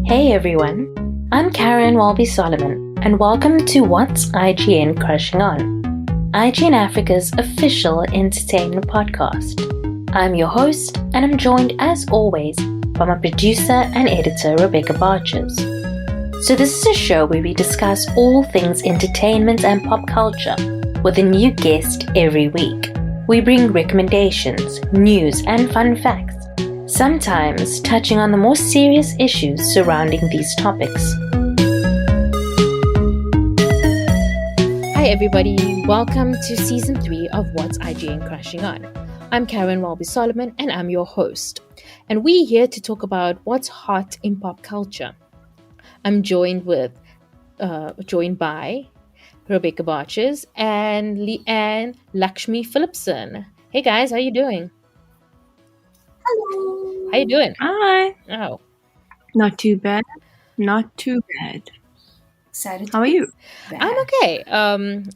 Hey everyone, I'm Karen Walby Solomon, and welcome to What's IGN Crushing On, IGN Africa's official entertainment podcast. I'm your host, and I'm joined as always by my producer and editor, Reyka Barches. So, this is a show where we discuss all things entertainment and pop culture with a new guest every week. We bring recommendations, news, and fun facts, sometimes touching on the more serious issues surrounding these topics. Hi everybody, welcome to Season 3 of What's IGN Crushing On. I'm Karen Walby Solomon and I'm your host. And we're here to talk about what's hot in pop culture. I'm joined by Reyka Barches and Leanne Lakshmi Phillipson. Hey guys, how you doing? Hello. How you doing? Hi. Oh, Not too bad. Not too bad. Excited. How are you? I'm okay.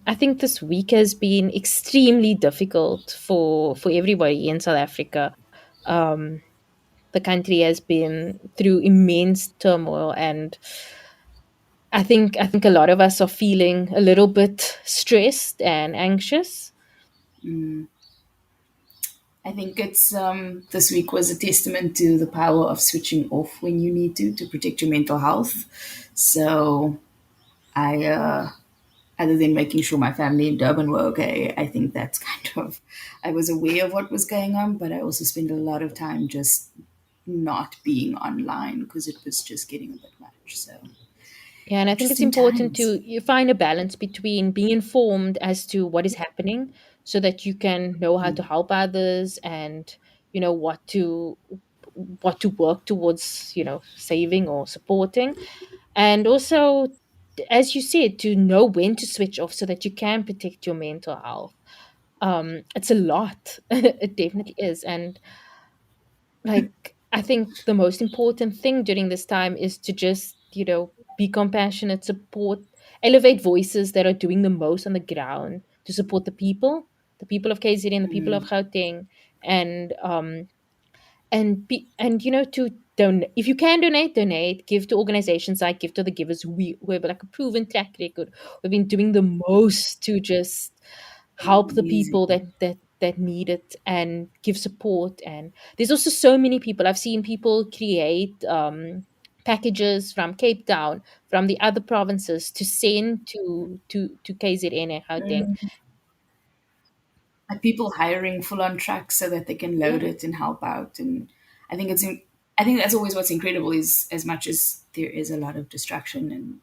I think this week has been extremely difficult for everybody in South Africa. The country has been through immense turmoil, and I think a lot of us are feeling a little bit stressed and anxious. I think it's this week was a testament to the power of switching off when you need to protect your mental health. So I, other than making sure my family in Durban were okay, I think that's kind of I was aware of what was going on, but I also spent a lot of time just not being online because it was just getting a bit much. So Yeah, and I think it's interesting important times. to you find a balance between being informed as to what is happening so that you can know how to help others and what to work towards, saving or supporting. And also, as you said, to know when to switch off so that you can protect your mental health. It's a lot. It definitely is. And like I think the most important thing during this time is to just be compassionate, support, elevate voices that are doing the most on the ground to support the people of KZN, the people of Gauteng, and to donate. If you can donate, give to organizations like Give to the Givers, who have like a proven track record. We've been doing the most to just help the people Amazing. that need it and give support. And there's also so many people. I've seen people create packages from Cape Town, from the other provinces, to send to KZN and Gauteng. Like people hiring full on trucks so that they can load Yeah. it and help out. And I think I think that's always what's incredible is as much as there is a lot of distraction and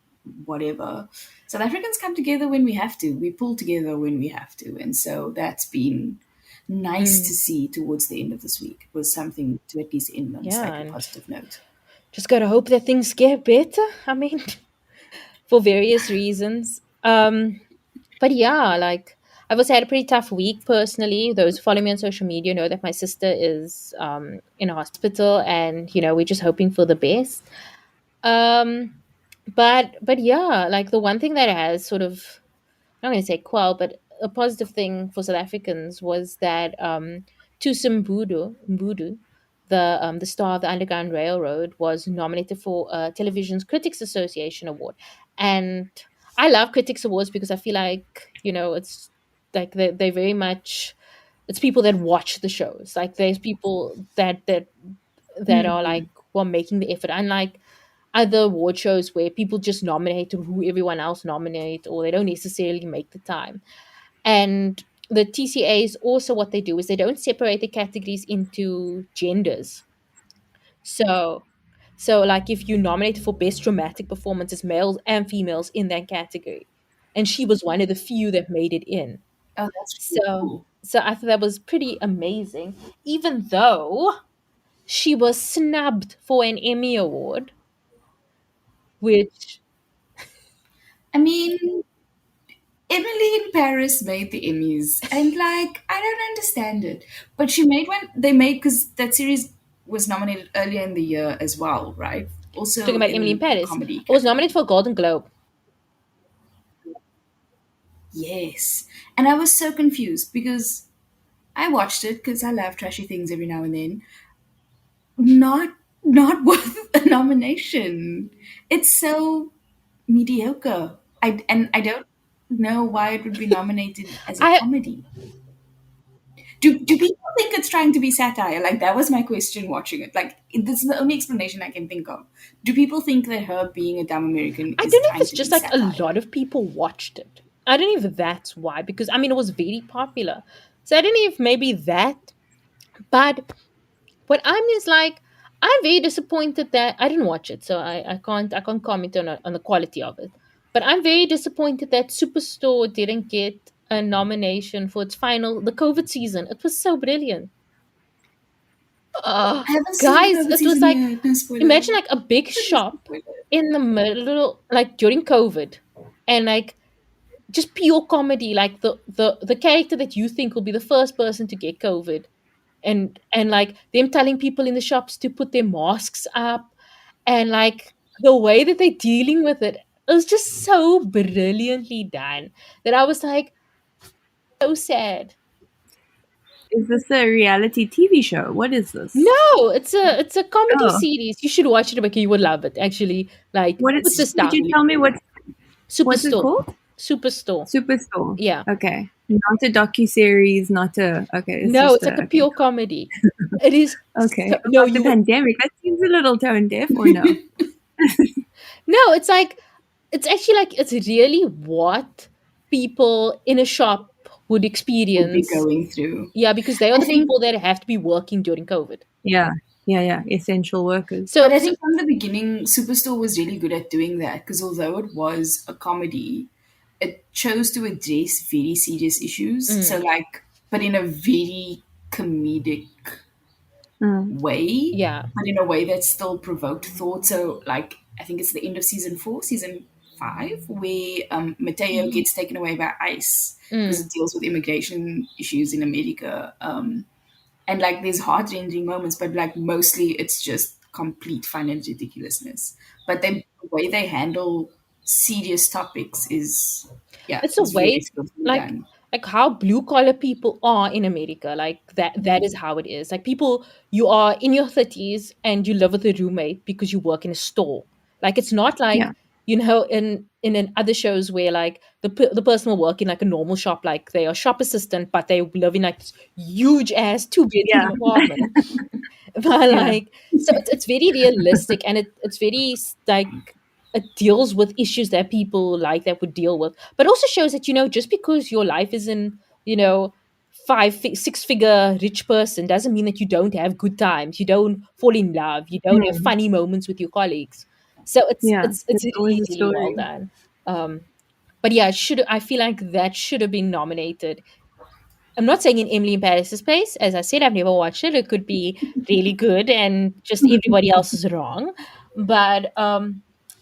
whatever, South Africans come together when we have to. We pull together when we have to, and so that's been nice to Mm. see towards the end of this week. It was something to at least end on a Yeah, slightly and positive note. just gotta hope that things get better. I mean, for various reasons. But yeah, like I've also had a pretty tough week personally. Those who follow me on social media know that my sister is in a hospital, and we're just hoping for the best. Um, but yeah, like the one thing that has sort of, I'm not going to say quell, but a positive thing for South Africans was that Tusim Mbudu, the star of the Underground Railroad, was nominated for a Television's Critics Association Award. And I love Critics Awards because I feel like, it's like they very much, it's people that watch the shows. Like there's people that are like, well, making the effort. Unlike other award shows where people just nominate who everyone else nominate, or they don't necessarily make the time. And the TCAs also, what they do is they don't separate the categories into genders. So like if you nominated for best dramatic performances, males and females in that category. And she was one of the few that made it in. Oh, that's really So cool. I thought that was pretty amazing, even though she was snubbed for an Emmy award, which I mean, Emily in Paris made the Emmys, and like I don't understand it. But she made one. They made because that series was nominated earlier in the year as well, right? talking Also about Emily in in the Paris, comedy I was nominated category. for a Golden Globe. Yes, and I was so confused because I watched it because I love trashy things every now and then. Not not worth a nomination. It's so mediocre. I don't know why it would be nominated as a I comedy. Do people think it's trying to be satire? Like that was my question watching it. Like this is the only explanation I can think of. Do people think that her being a dumb American I is don't know if trying it's to just be like a satire? lot of people watched it. I don't know if that's why, because I mean it was very popular. So I don't know if maybe that. But what I mean is like I'm very disappointed that I didn't watch it, so I can't comment on the quality of it. But I'm very disappointed that Superstore didn't get a nomination for its final the COVID season. It was so brilliant. I haven't seen the Guys, COVID it was season like yet. No spoiler. imagine like a big No shop spoiler. in the middle, like during COVID, and like just pure comedy. Like the character that you think will be the first person to get COVID, and like them telling people in the shops to put their masks up, and like the way that they're dealing with it. It was just so brilliantly done that I was like so sad. Is this a reality TV show? What is this? No, it's a comedy Oh, series. You should watch it, Rebecca. You would love it. Actually, like what put is? this Could you down. tell me what's it Superstore. called? Superstore. Superstore. Yeah. Okay, not a docu series. Not a. Okay, it's No, just it's like a. a Okay, pure comedy. It is okay. no, About the you would pandemic. That seems a little tone deaf, or no? no, it's like it's actually like it's really what people in a shop would Would be experience. going through. Yeah, because they are I the think, people that have to be working during COVID. Yeah, yeah, yeah. Essential workers. but So, I so think from the beginning, Superstore was really good at doing that because although it was a comedy, it chose to address very serious issues. So mm, like, but in a very comedic Mm. way, yeah, but in a way that still provoked thought. So, like, I think it's the end of season four, season five, where Mateo gets taken away by ICE because mm, it deals with immigration issues in America. And like, there's heart rending moments, but like, mostly it's just complete fun and ridiculousness. But then the way they handle serious topics is, yeah, it's a is very way skillfully like done. like how blue collar people are in America. Like that is how it is. Like people, you are in your 30s and you live with a roommate because you work in a store. Like it's not like Yeah. in other shows where like the person will work in like a normal shop, like they are shop assistant, but they live in like this huge ass two Yeah. bedroom apartment. But Yeah. like so it's very realistic, and it's very like it deals with issues that people like that would deal with, but also shows that just because your life is in six figure rich person doesn't mean that you don't have good times, you don't fall in love, you don't have Mm. funny moments with your colleagues. So it's Yeah. it's There's it's always really a really well story. done. But yeah, I feel like that should have been nominated. I'm not saying in Emily in Paris's place. As I said, I've never watched it. It could be really good, and just everybody else is wrong. But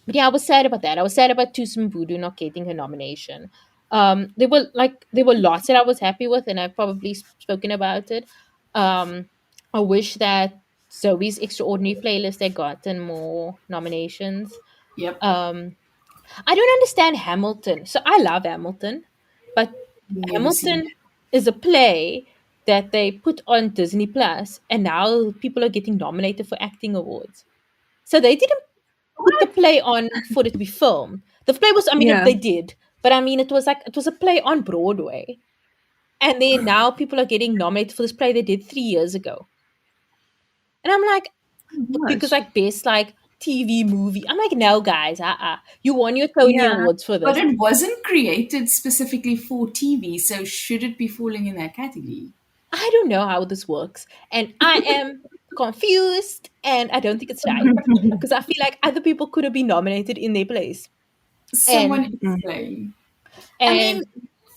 yeah, I was sad about that. I was sad about Tusum Voodoo not getting her nomination. There were lots that I was happy with, and I've probably spoken about it. I wish that Zoe's Extraordinary Playlist had gotten more nominations. Yep. Um, I don't understand Hamilton. So I love Hamilton, but Never seen Hamilton it. is a play that they put on Disney Plus, and now people are getting nominated for acting awards. So they didn't put the What? play on for it to be filmed. The play was, I mean, Yeah. they did, but I mean, it was a play on Broadway, and then now people are getting nominated for this play they did 3 years ago, and I'm like, Oh because gosh. like best like TV movie. I'm like, no, guys, you won your Tony Yeah. Awards for But this. it wasn't created specifically for TV, so should it be falling in that category? I don't know how this works, and I am confused, and I don't think it's right because I feel like other people could have been nominated in their place, and Someone Mm. explain. I and mean,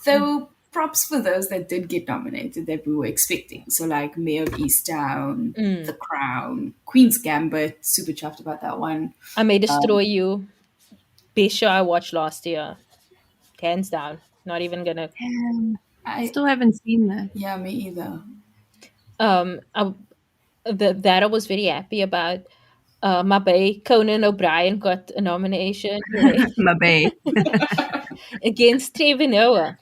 though props for those that did get nominated that we were expecting. So like Mayor of Easttown, The mm, Crown, Queen's Gambit, super chuffed about that one. I may destroy Um, you. Best show I watched last year, hands down. Not even gonna. I Still haven't seen that. yeah, me either. I, that I was very happy about. My bae Conan O'Brien got a nomination My bae. against Trevor Noah,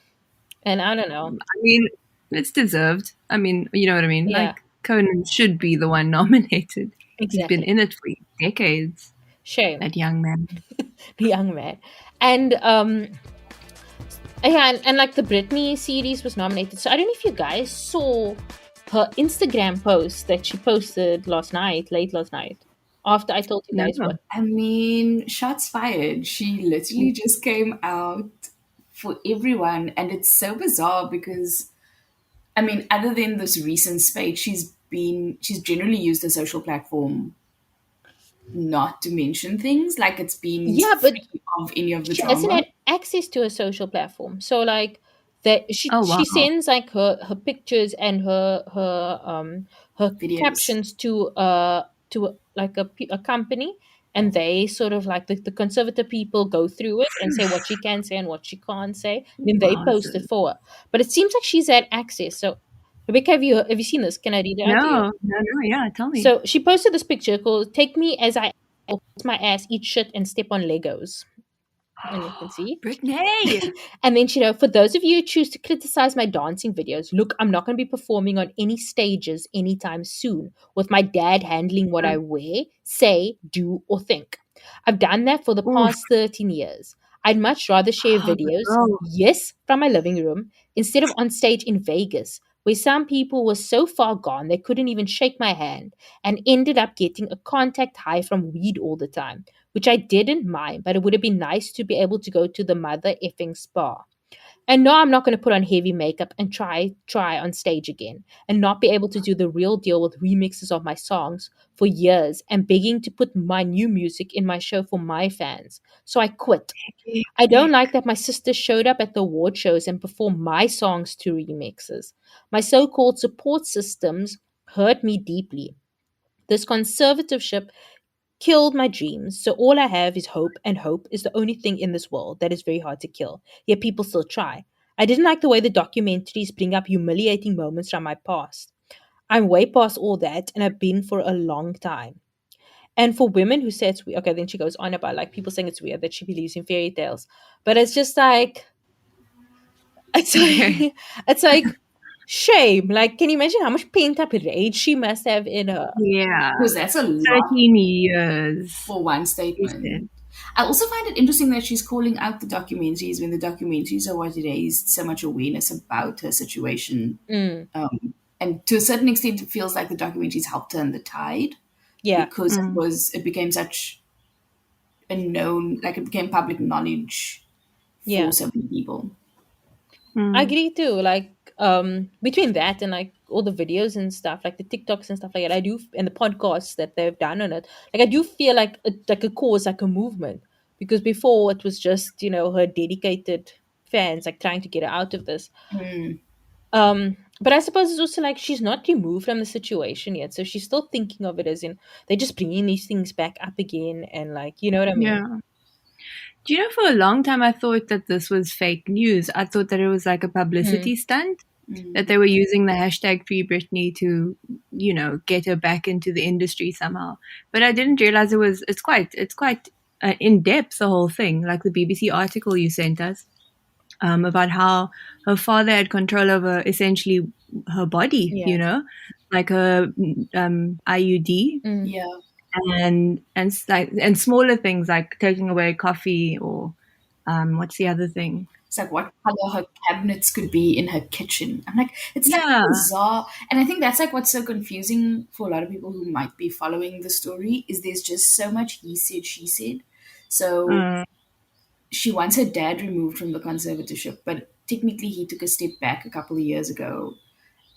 and I don't know. I mean, it's deserved. I mean, you know what I mean? Yeah, Like, Conan should be the one nominated. He's been Exactly. in it for decades, Shame. that young man. The young man. And yeah, and like the Britney series was nominated. So I don't know if you guys saw her Instagram post that she posted last night, late last night, after I told you No. guys what. I mean, shots fired. She literally just came out for everyone, and it's so bizarre because I mean, other than this recent spate, she's generally used a social platform not to mention things like it's been Yeah, but free of any of the she hasn't drama had access to a social platform. So like that Oh she wow. sends like her pictures and her videos. captions to like a company, and they sort of like the conservative people go through it and say what she can say and what she can't say. Then they post it Wowzers. for her. But it seems like she's had access. So Rebecca, have you seen this? Can I read it out to you? No, yeah, tell me. So she posted this picture called "Take Me as I Am, or Kiss My Ass, Eat Shit, and Step on Legos." And you can see. Brittany! And then, for those of you who choose to criticize my dancing videos, look, I'm not going to be performing on any stages anytime soon with my dad handling what I wear, say, do, or think. I've done that for the Oof. past 13 years. I'd much rather share Oh, videos, girl. yes, from my living room, instead of on stage in Vegas, where some people were so far gone they couldn't even shake my hand and ended up getting a contact high from weed all the time, which I didn't mind, but it would have been nice to be able to go to the mother effing spa. And no, I'm not going to put on heavy makeup and try on stage again and not be able to do the real deal with remixes of my songs for years and begging to put my new music in my show for my fans. So I quit. I don't like that my sister showed up at the award shows and performed my songs to remixes. My so-called support systems hurt me deeply. This conservatorship killed my dreams. So all I have is hope, and hope is the only thing in this world that is very hard to kill. Yet people still try. I didn't like the way the documentaries bring up humiliating moments from my past. I'm way past all that, and I've been for a long time. And for women who say it's weird, okay, then she goes on about like people saying it's weird that she believes in fairy tales, but it's just like it's Okay. like it's like shame. Like, can you imagine how much pent up rage she must have in her? Yeah. Because that's a lot 13 years, for one she statement. said. I also find it interesting that she's calling out the documentaries when the documentaries are what raised so much awareness about her situation. Mm, And to a certain extent, it feels like the documentaries helped turn the tide yeah. because Mm. it became such a known, like it became public knowledge for Yeah. so many people. I Mm. agree too. Like, between that and like all the videos and stuff, like the TikToks and stuff like that, I do, and the podcasts that they've done on it, like I do feel like a cause, like a movement. Because before it was just her dedicated fans like trying to get her out of this. Mm. But I suppose it's also like she's not removed from the situation yet, so she's still thinking of it as in they're just bringing these things back up again, and like you know what I mean. Yeah. Do you know, for a long time I thought that this was fake news. I thought that it was like a Mm, publicity stunt, that Mm. they were using the hashtag Free Britney to, get her back into the industry somehow. But I didn't realize it's quite in depth, the whole thing, like the BBC article you sent us, about how her father had control over essentially her body, yeah. like her IUD, Mm, Yeah. and smaller things like taking away coffee, or what's the other thing? It's like what color her cabinets could be in her kitchen. I'm like, it's such Yeah. bizarre. And I think that's like what's so confusing for a lot of people who might be following the story is there's just so much he said, she said. So Mm, she wants her dad removed from the conservatorship, but technically he took a step back a couple of years ago.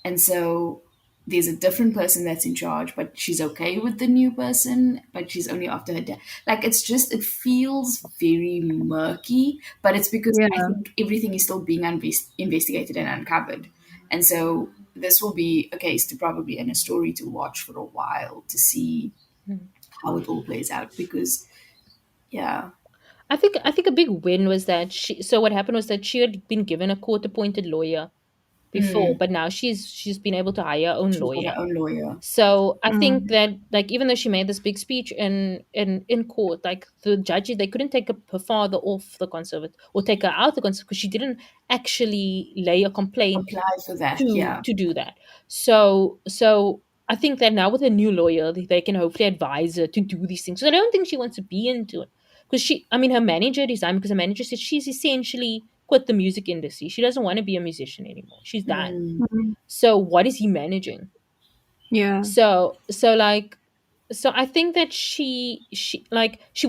And so there's a different person that's in charge, but she's okay with the new person, but she's only after her dad. Like it's just, it feels very murky, but it's because I yeah. think everything is still being investigated and uncovered. And so this will be a case to probably, and a story to watch for a while to see mm. how it all plays out because, yeah. I think a big win was that what happened was that she had been given a court appointed lawyer before, Mm, but now she's been able to hire her own she's got lawyer. her own lawyer. So I think Mm, that like even though she made this big speech in court, like the judges they couldn't take her father off the conservative or take her out the conservative because she didn't actually lay a complaint Apply for that, to yeah. to do that. So I think that now with a new lawyer, they can hopefully advise her to do these things. So I don't think she wants to be into it because I mean, her manager resigned because her manager said she's essentially quit the music industry. She doesn't want to be a musician anymore. She's done. Mm. Mm. So what is he managing? Yeah. So I think that she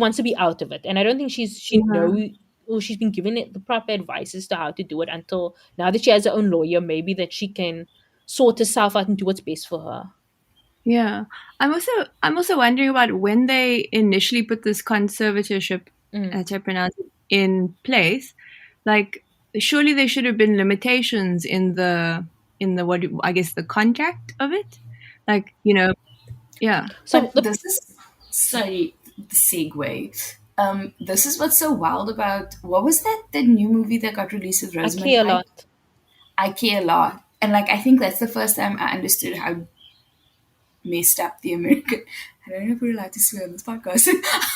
wants to be out of it, and I don't think she Yeah. knows, or she's been given it the proper advice as to how to do it until now that she has her own lawyer. Maybe that she can sort herself out and do what's best for her. Yeah. I'm also wondering about when they initially put this conservatorship, Mm. as I pronounce it, in place. Like, surely there should have been limitations in the I guess the contract of it. Like, yeah. So But this is, sorry, the segue. This is what's so wild about, what was that? The new movie that got released with I Rosamund care a Pike? lot. I Care a Lot. And like, I think that's the first time I understood how messed up the American, I don't know if we're allowed to swear on this podcast,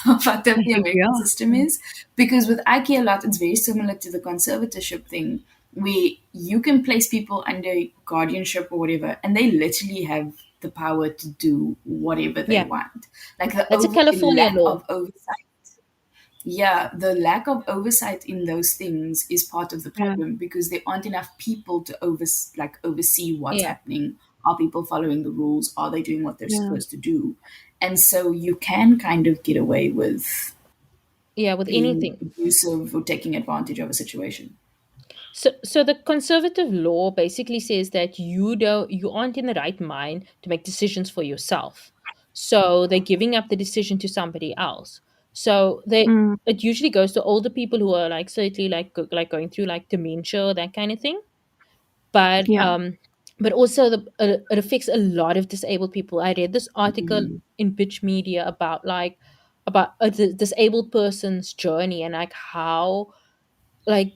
how fucked up I the think we American are. system is. Because with I Care a Lot, it's very similar to the conservatorship thing, where you can place people under guardianship or whatever, and they literally have the power to do whatever they Yeah, want. Like the that's a California lack law. of oversight. Yeah, the lack of oversight in those things is part of the Yeah. problem because there aren't enough people to oversee what's Yeah, happening. Are people following the rules? Are they doing what they're Yeah. supposed to do? And so you can kind of get away with yeah, with being anything. abusive or taking advantage of a situation. So the conservative law basically says that you aren't in the right mind to make decisions for yourself. So they're giving up the decision to somebody else. So they Mm. it usually goes to older people who are like certainly like going through like dementia, that kind of thing. But Yeah. um but also it affects a lot of disabled people. I read this article Mm. in Bitch Media about a disabled person's journey and like how like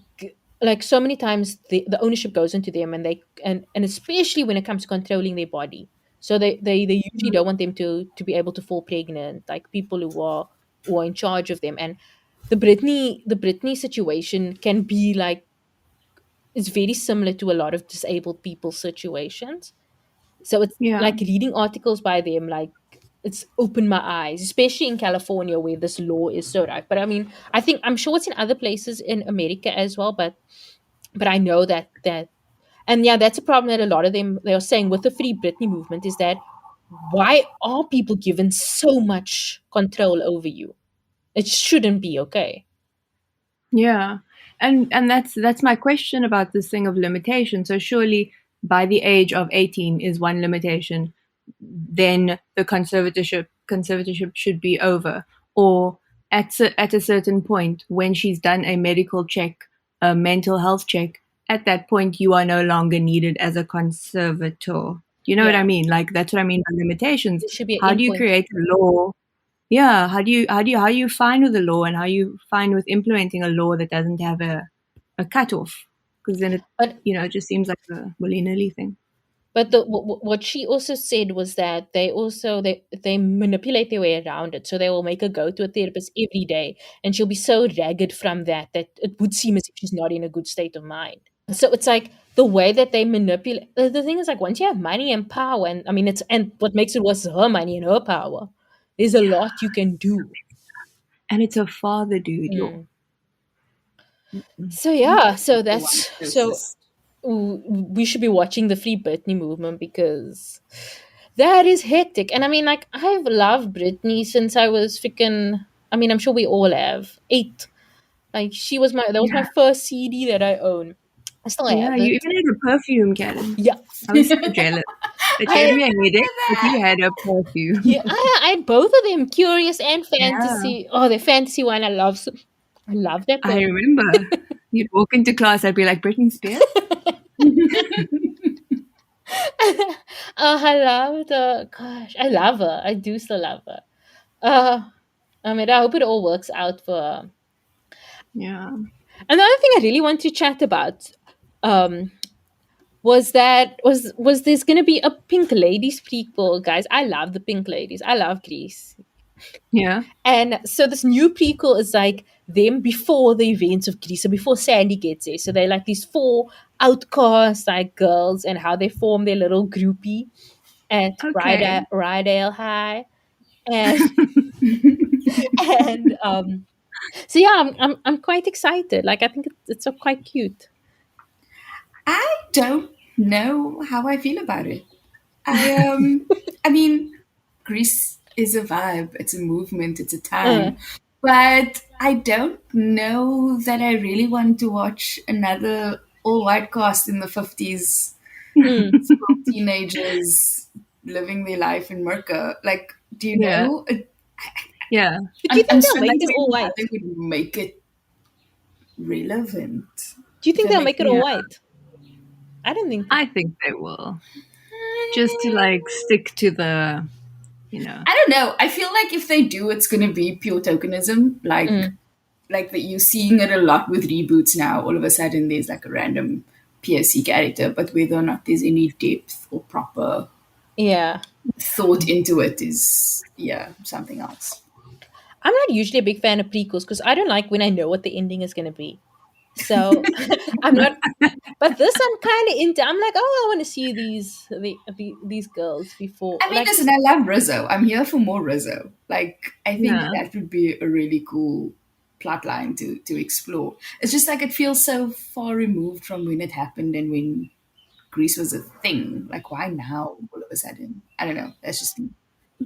like so many times the ownership goes into them and and especially when it comes to controlling their body, so they usually Mm. don't want them to be able to fall pregnant, like people who are in charge of them. And the Britney situation can be like, it's very similar to a lot of disabled people situations. So it's Yeah. like reading articles by them, like it's opened my eyes, especially in California where this law is so right. But I mean, I'm sure it's in other places in America as well. But I know that and yeah, that's a problem that a lot of them they are saying with the Free Britney movement is that why are people given so much control over you? It shouldn't be okay. Yeah. And that's my question about this thing of limitation. So surely by the age of 18 is one limitation, then the conservatorship should be over. Or at a certain point when she's done a medical check, a mental health check, at that point you are no longer needed as a conservator. You know what I Yeah, mean? Like, that's what I mean by limitations. there should be How an do you endpoint. create a law? Yeah, how you find with the law, and how you find with implementing a law that doesn't have a cutoff? Because then But it just seems like a willy-nilly thing. what she also said was that they manipulate their way around it. So they will make her go to a therapist every day, and she'll be so ragged from that it would seem as if she's not in a good state of mind. So it's like the way that they manipulate. The thing is, like, once you have money and power, and I mean, and what makes it worse is her money and her power. There's a lot you can do. And it's a father, dude. Yo. Mm. So yeah, so The white that's so racist. we should be watching the Free Britney movement because that is hectic. And I mean, like, I've loved Britney since I was freaking. I mean, I'm sure we all have eight. Like, that was my Yeah, first CD that I own. I still yeah. have You it. even had a perfume, Karen. Yeah, I was so jealous. It gave I me a headache, but you had a yeah, perfume. I had both of them, Curious and Yeah, Fantasy. Oh, the Fantasy one I love. I love that I perfume. remember. You'd walk into class, I'd be like, Britney Spears? Oh, I love the gosh. I love her. I do still love her. Uh, I mean, I hope it all works out for her. Yeah. Another thing I really want to chat about um, was there's going to be a Pink Ladies prequel, guys. I love the Pink Ladies. I love Grease. Yeah. And so this new prequel is like them before the events of Grease, so before Sandy gets there. So they're like these four outcasts, like girls, and how they form their little groupie. at Okay. Rydale High, and and so yeah, I'm quite excited. Like I think it's so quite cute. I don't know how I feel about it. I mean, Greece is a vibe, it's a movement, it's a Uh, time. But I don't know that I really want to watch another all white cast in the 50s, mm. school teenagers living their life in Merca. Like, do you Yeah. know? Yeah. But do you I'm think they'll struggling make to it all think how white? they would make it relevant. Do you If think that they'll makes make it sense. all Yeah. white? I don't think. I think they will. Just to like stick to the, you know. I don't know. I feel like if they do, it's going to be pure tokenism. Mm, Like that you're seeing it a lot with reboots now. All of a sudden, there's like a random POC character, but whether or not there's any depth or proper yeah. thought into it is, yeah, something else. I'm not usually a big fan of prequels because I don't like when I know what the ending is going to be. So I'm not. But this I'm kind of into. I'm like, oh, I want to see these girls before. I mean, Like, listen, I love Rizzo. I'm here for more Rizzo. Like, I think Yeah. that would be a really cool plot line to explore. It's just like it feels so far removed from when it happened and when Greece was a thing. Like, why now all of a sudden? I don't know. That's just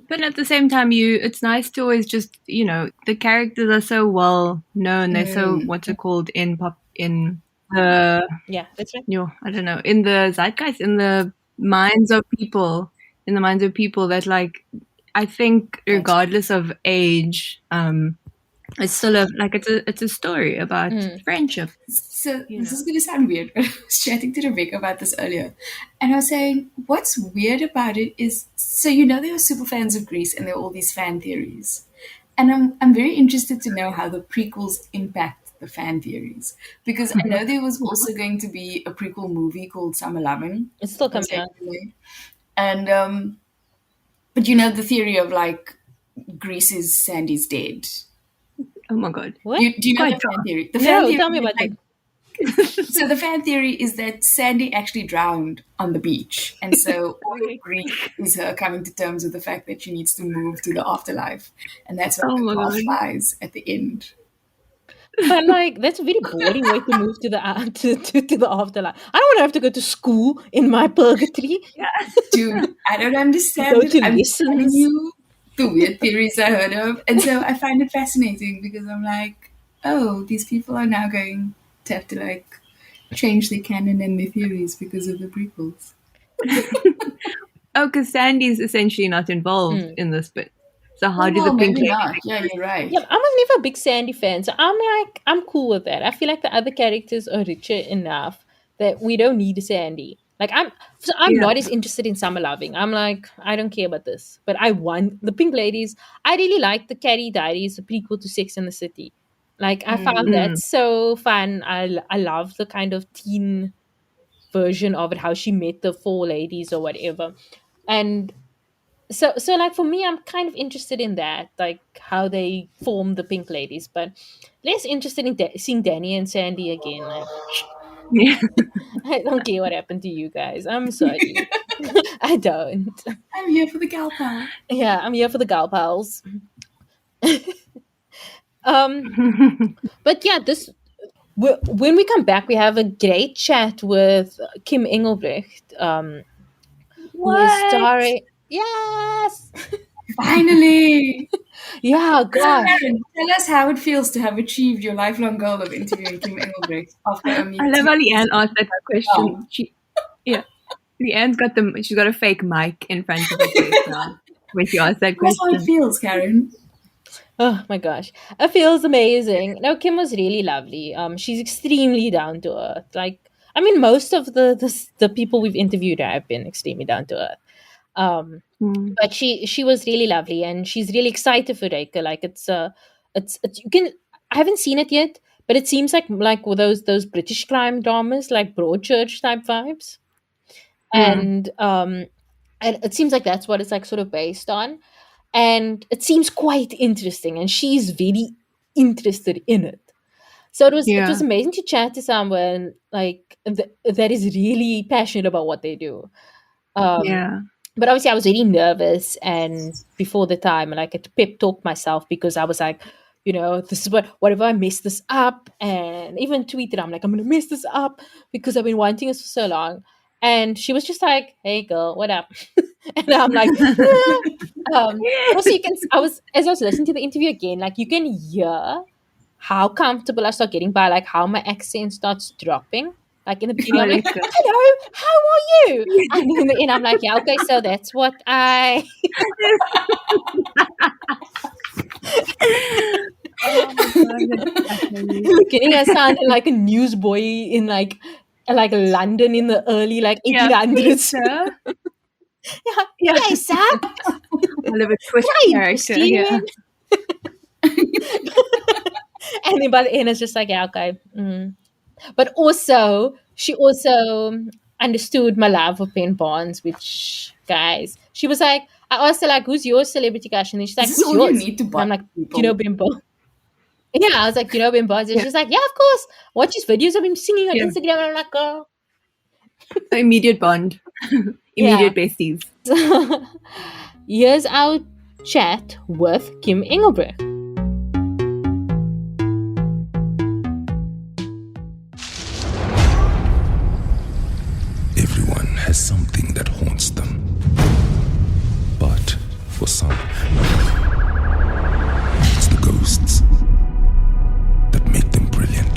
But at the same time, it's nice to always just, the characters are so well known. They're so, mm, what's it called in the, yeah, that's right. I don't know, in the zeitgeist, in the minds of people, that like, I think gotcha. regardless of age, it's still it's a story about Mm, friendship, So you this know. is going to sound weird, but I was chatting to Rebecca about this earlier, and I was saying what's weird about it is so they were super fans of Greece, and there are all these fan theories, and I'm very interested to know how the prequels impact the fan theories because I know there was also going to be a prequel movie called Summer Lovin' it's still that was coming going out. to be made, and but the theory of like Greece is Sandy's dead. Oh my god, What? Do you know quite the fan theory? The fan No, theory tell me is about like it. so the fan theory is that Sandy actually drowned on the beach, and so all of okay. Greek is her coming to terms with the fact that she needs to move to the afterlife, and that's why Oh the my car god. flies at the end. But like, that's a very boring way to move to the to the afterlife. I don't want to have to go to school in my purgatory. Yeah. Dude, I don't understand Go it. to I'm just telling lessons. you the weird theories I heard of, and so I find it fascinating because I'm like, oh, these people are now going to have to like change their canon and their theories because of the prequels. Oh, because Sandy's essentially not involved Mm. in this bit. So how Oh do the well, pink maybe lady? not. Yeah, you're right. Yeah, I was never a big Sandy fan, so I'm like, I'm cool with that. I feel like the other characters are richer enough that we don't need a Sandy. Like I'm Yeah. not as interested in Summer Loving. I'm like, I don't care about this. But I want the Pink Ladies. I really like the Carrie Diaries, the prequel to Sex and the City. Like I found that Mm. so fun. I love the kind of teen version of it, how she met the four ladies or whatever. And so like for me I'm kind of interested in that, like how they form the Pink Ladies, but less interested in seeing Danny and Sandy again. Like, Yeah. I don't care what happened to you guys, I'm sorry. I don't. I'm here for the gal power. Yeah, I'm here for the gal pals. um but yeah, this when we come back we have a great chat with Kim Engelbrecht, who is What? starring. Yes. Finally! Yeah, So, gosh. Karen, tell us how it feels to have achieved your lifelong goal of interviewing Kim Engelbrecht after I only love two how years Leanne asked that of question. film. Yeah, she's got a fake mic in front of her face now when she asked that Tell us how it question. feels, Karen. Oh my gosh. It feels amazing. No, Kim was really lovely. She's extremely down to earth. Like, I mean, most of the people we've interviewed have been extremely down to earth. Um, Mm. but she was really lovely, and she's really excited for Reyka. Like, it's you can. I haven't seen it yet, but it seems like with those British crime dramas, like Broadchurch type vibes, Mm. and it seems like that's what it's like sort of based on, and it seems quite interesting, and she's very interested in it. So it was Yeah. amazing to chat to someone like that is really passionate about what they do. um Yeah. But obviously, I was really nervous, and before the time, and I had to pep talk myself because I was like, this is what if I mess this up, and even tweeted, I'm like, I'm gonna mess this up because I've been wanting this for so long. And she was just like, "Hey, girl, what up?" And I'm like, but also as I was listening to the interview again, like you can hear how comfortable I start getting by like how my accent starts dropping. Like in the beginning, I'm like, Reyka. "Hello, how are you?" And in the end, I'm like, "Yeah, okay, so that's what I." Oh my god, that's In funny. the beginning, I sounded like a newsboy in like London in the early like Yeah, please, 1800s. sir. Yeah, Yeah, good day, sir. a little bit Can twist I interest character. you Yeah. in? And then by the end, it's just like, yeah, okay. But also, she also understood my love for Ben Barnes, which, guys, she was like, I asked her, like, who's your celebrity crush? And then she's Is like, this who's all you yours? need to And buy I'm like, do you know people? Ben Barnes? Yeah, I was like, do you know Ben Barnes? And Yeah. she's like, yeah, of course. Watch his videos of him singing on Yeah. Instagram. And I'm like, girl. Immediate bond. Yeah. Immediate besties. Here's our chat with Kim Engelbrecht. Everyone has something that haunts them. But for some, it's the ghosts that make them brilliant.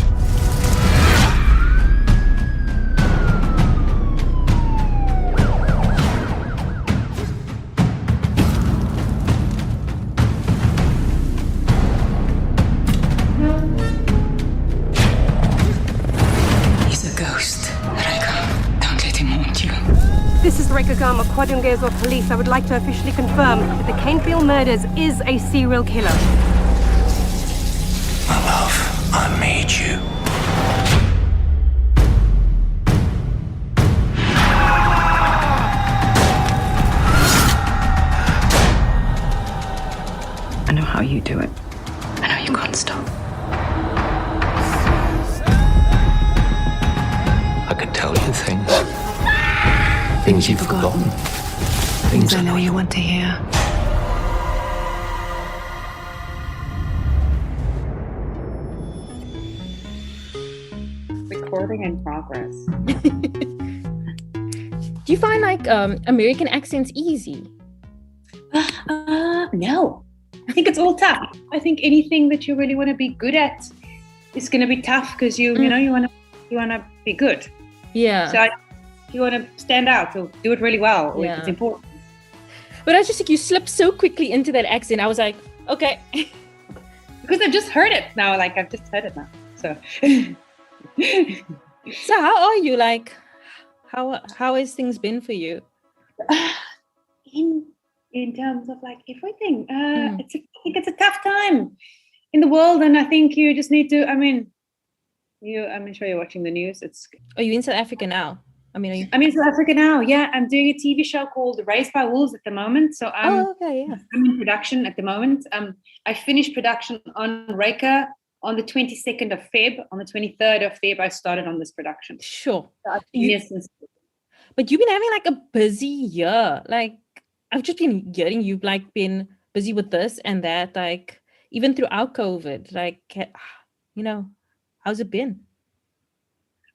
He's a ghost. Reyka, don't let him haunt you. This is Reyka Gama, Kwadungezo Police. I would like to officially confirm that the Canefield murders is a serial killer. My love, I made you. I know how you do it. I know you can't stop. I could tell you things. Things you've forgotten. Things I know you want to hear. Recording in progress. Do you find like American accents easy? No. I think it's all tough. I think anything that you really want to be good at is going to be tough because you want to be good. Yeah. So you want to stand out or do it really well, or Yeah. it's important. But I just think you slipped so quickly into that accent. I was like, okay. Because I've just heard it now. Like I've just heard it now. So So how are you? Like, how has things been for you? in terms of like everything, I think it's a tough time in the world, and I think you just need to. I'm sure you're watching the news. Are you in South Africa now? I mean, are you? I'm in South Africa now. Yeah, I'm doing a TV show called Raised by Wolves at the moment. So Oh, okay, yeah. I'm in production at the moment. I finished production on Reyka on the 22nd of Feb. On the 23rd of Feb, I started on this production. Sure. So I've been here since. But you've been having like a busy year. Like, I've just been hearing you've like been busy with this and that, like even throughout COVID. Like, how's it been?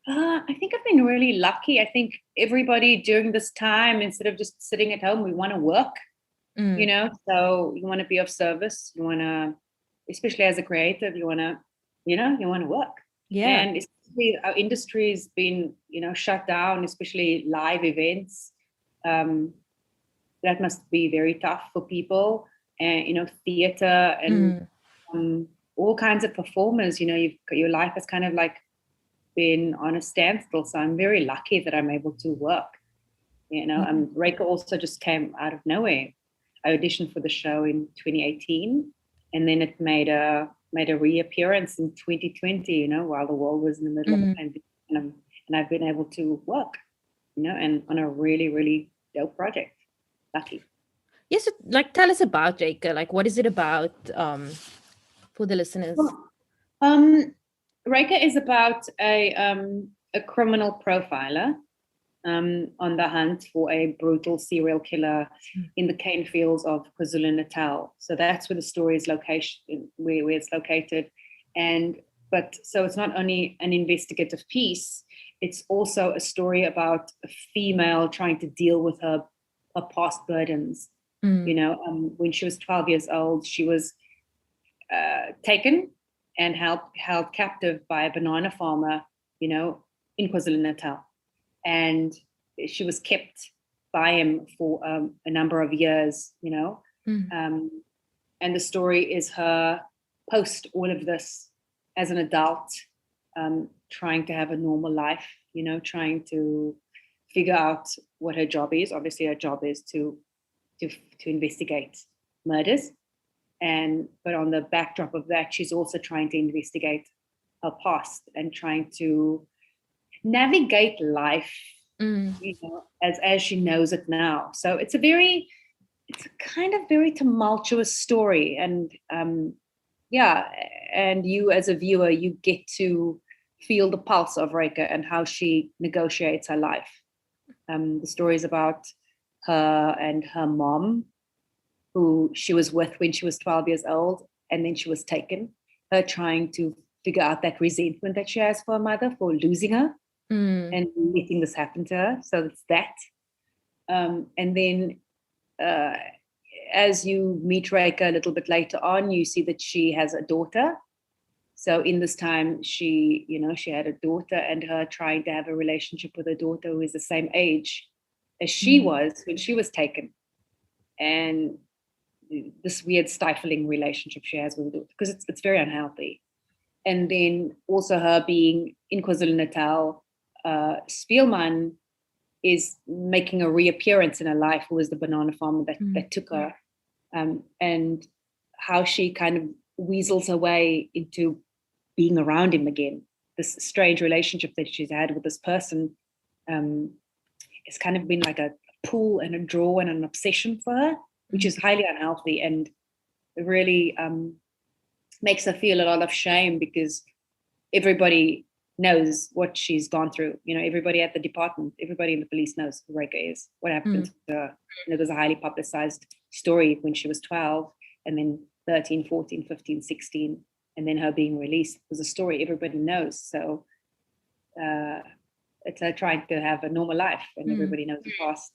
I think I've been really lucky. I think everybody during this time, instead of just sitting at home, we want to work, so you want to be of service. You want to, especially as a creative, you want to work. Yeah. And especially our industry has been, shut down, especially live events. That must be very tough for people, and, theater and all kinds of performers. Your life has kind of like been on a standstill. So I'm very lucky that I'm able to work. Reyka also just came out of nowhere. I auditioned for the show in 2018, and then it made a reappearance in 2020. While the world was in the middle of a pandemic, and I've been able to work, and on a really, really dope project. Lucky. Yes, like tell us about Reyka. Like, what is it about for the listeners? Reyka is about a criminal profiler on the hunt for a brutal serial killer in the cane fields of KwaZulu-Natal. So that's where the story is where it's located. But so it's not only an investigative piece, it's also a story about a female trying to deal with her past burdens. When she was 12 years old, she was taken and held captive by a banana farmer, in KwaZulu-Natal. And she was kept by him for a number of years, and the story is her post all of this as an adult, trying to have a normal life, trying to figure out what her job is. Obviously, her job is to investigate murders, but on the backdrop of that, she's also trying to investigate her past and trying to navigate life, as she knows it now. So it's a kind of very tumultuous story, and and you as a viewer, you get to feel the pulse of Reyka and how she negotiates her life. The story is about her and her mom, who she was with when she was 12 years old, and then she was taken. Her trying to figure out that resentment that she has for her mother for losing her and letting this happen to her. So it's that. And then as you meet Reyka a little bit later on, you see that she has a daughter. So in this time, she had a daughter, and her trying to have a relationship with a daughter who is the same age as she was when she was taken. And this weird stifling relationship she has with the daughter, because it's very unhealthy. And then also her being in KwaZulu-Natal, Spielman is making a reappearance in her life, who was the banana farmer that took her, and how she kind of weasels her way into being around him again. This strange relationship that she's had with this person it's kind of been like a pull and a draw and an obsession for her, which is highly unhealthy, and it really makes her feel a lot of shame, because everybody knows what she's gone through. Everybody at the department, everybody in the police knows who Reyka is, what happened to her. There's a highly publicized story when she was 12, and then 13, 14, 15, 16, and then her being released was a story everybody knows. So it's her trying to have a normal life, and everybody knows the past,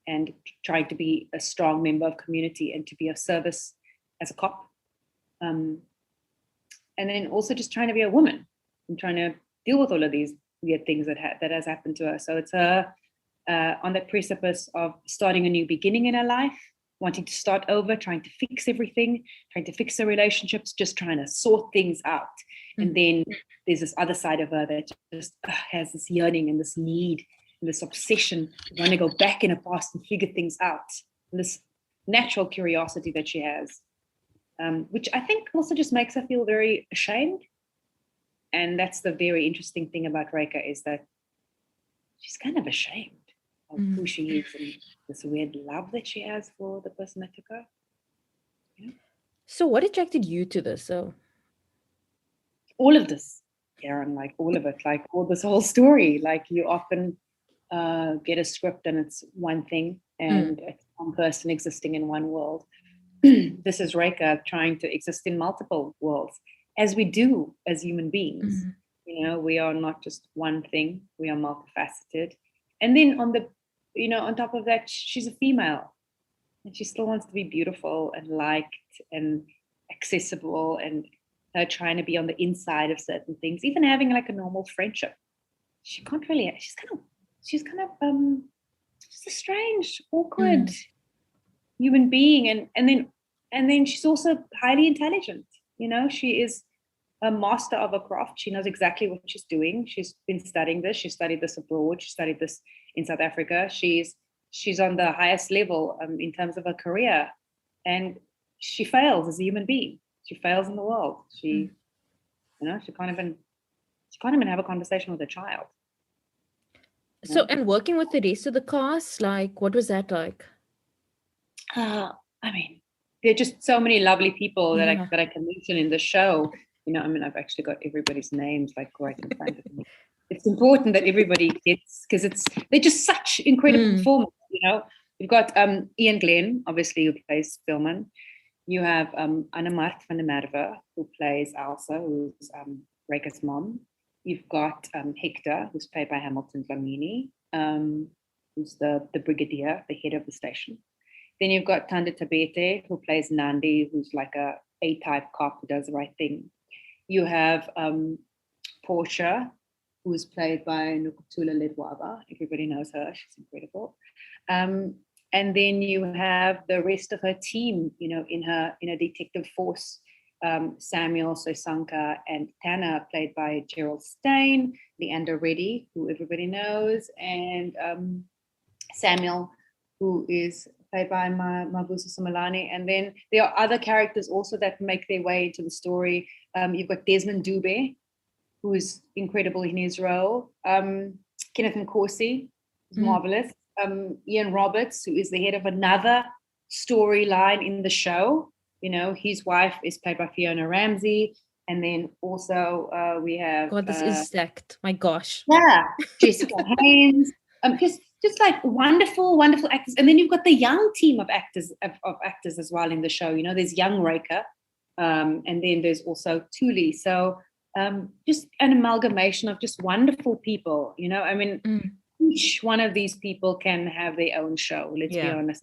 and trying to be a strong member of community and to be of service as a cop. And then also just trying to be a woman and trying to deal with all of these weird things that has happened to her. So it's her on the precipice of starting a new beginning in her life, wanting to start over, trying to fix everything, trying to fix her relationships, just trying to sort things out. And then there's this other side of her that just has this yearning and this need and this obsession to want to go back in her past and figure things out. And this natural curiosity that she has, which I think also just makes her feel very ashamed. And that's the very interesting thing about Reyka, is that she's kind of ashamed of who she is and this weird love that she has for the person that took her. Yeah. So what attracted you to this? So all of this, Aaron, like all of it, like all this whole story. Like you often get a script and it's one thing, and it's one person existing in one world. This is Reyka trying to exist in multiple worlds, as we do as human beings. We are not just one thing, we are multifaceted. And then on top of that, she's a female, and she still wants to be beautiful and liked and accessible, and her trying to be on the inside of certain things, even having like a normal friendship. She's kind of just a strange, awkward human being. And then she's also highly intelligent. She is a master of her craft. She knows exactly what she's doing. She's been studying this. She studied this abroad. She studied this in South Africa. She's on the highest level in terms of her career, and she fails as a human being. She fails in the world. She can't even have a conversation with a child. So, and working with the rest of the cast, like, what was that like? I mean, there are just so many lovely people that I can mention in the show. I've actually got everybody's names like right in front of me. it's important that everybody gets, because they're just such incredible performers. You've got Ian Glenn, obviously, who plays Spillman. You have Anna Mart van der Merwe, who plays Elsa, who's Reyka's mom. You've got Hector, who's played by Hamilton Dlamini, who's the brigadier, the head of the station. Then you've got Tanda Tabete, who plays Nandi, who's like a A-type cop who does the right thing. You have Portia, who's played by Nokutula Ledwaba. Everybody knows her. She's incredible. And then you have the rest of her team, in her detective force. Samuel Sosanka and Tana, played by Gerald Stein, Leander Reddy, who everybody knows, and Samuel, who is played by Mabuza Somalani. And then there are other characters also that make their way into the story. You've got Desmond Dube, who is incredible in his role. Kenneth Nkosi, who's marvelous. Ian Roberts, who is the head of another storyline in the show. His wife is played by Fiona Ramsey. And then also we have... God, this is stacked. My gosh. Yeah, Jessica Haynes. Just like wonderful actors. And then you've got the young team of actors as well in the show. There's young Reyka, and then there's also Thuli. So just an amalgamation of just wonderful people. Each one of these people can have their own show. Let's be honest.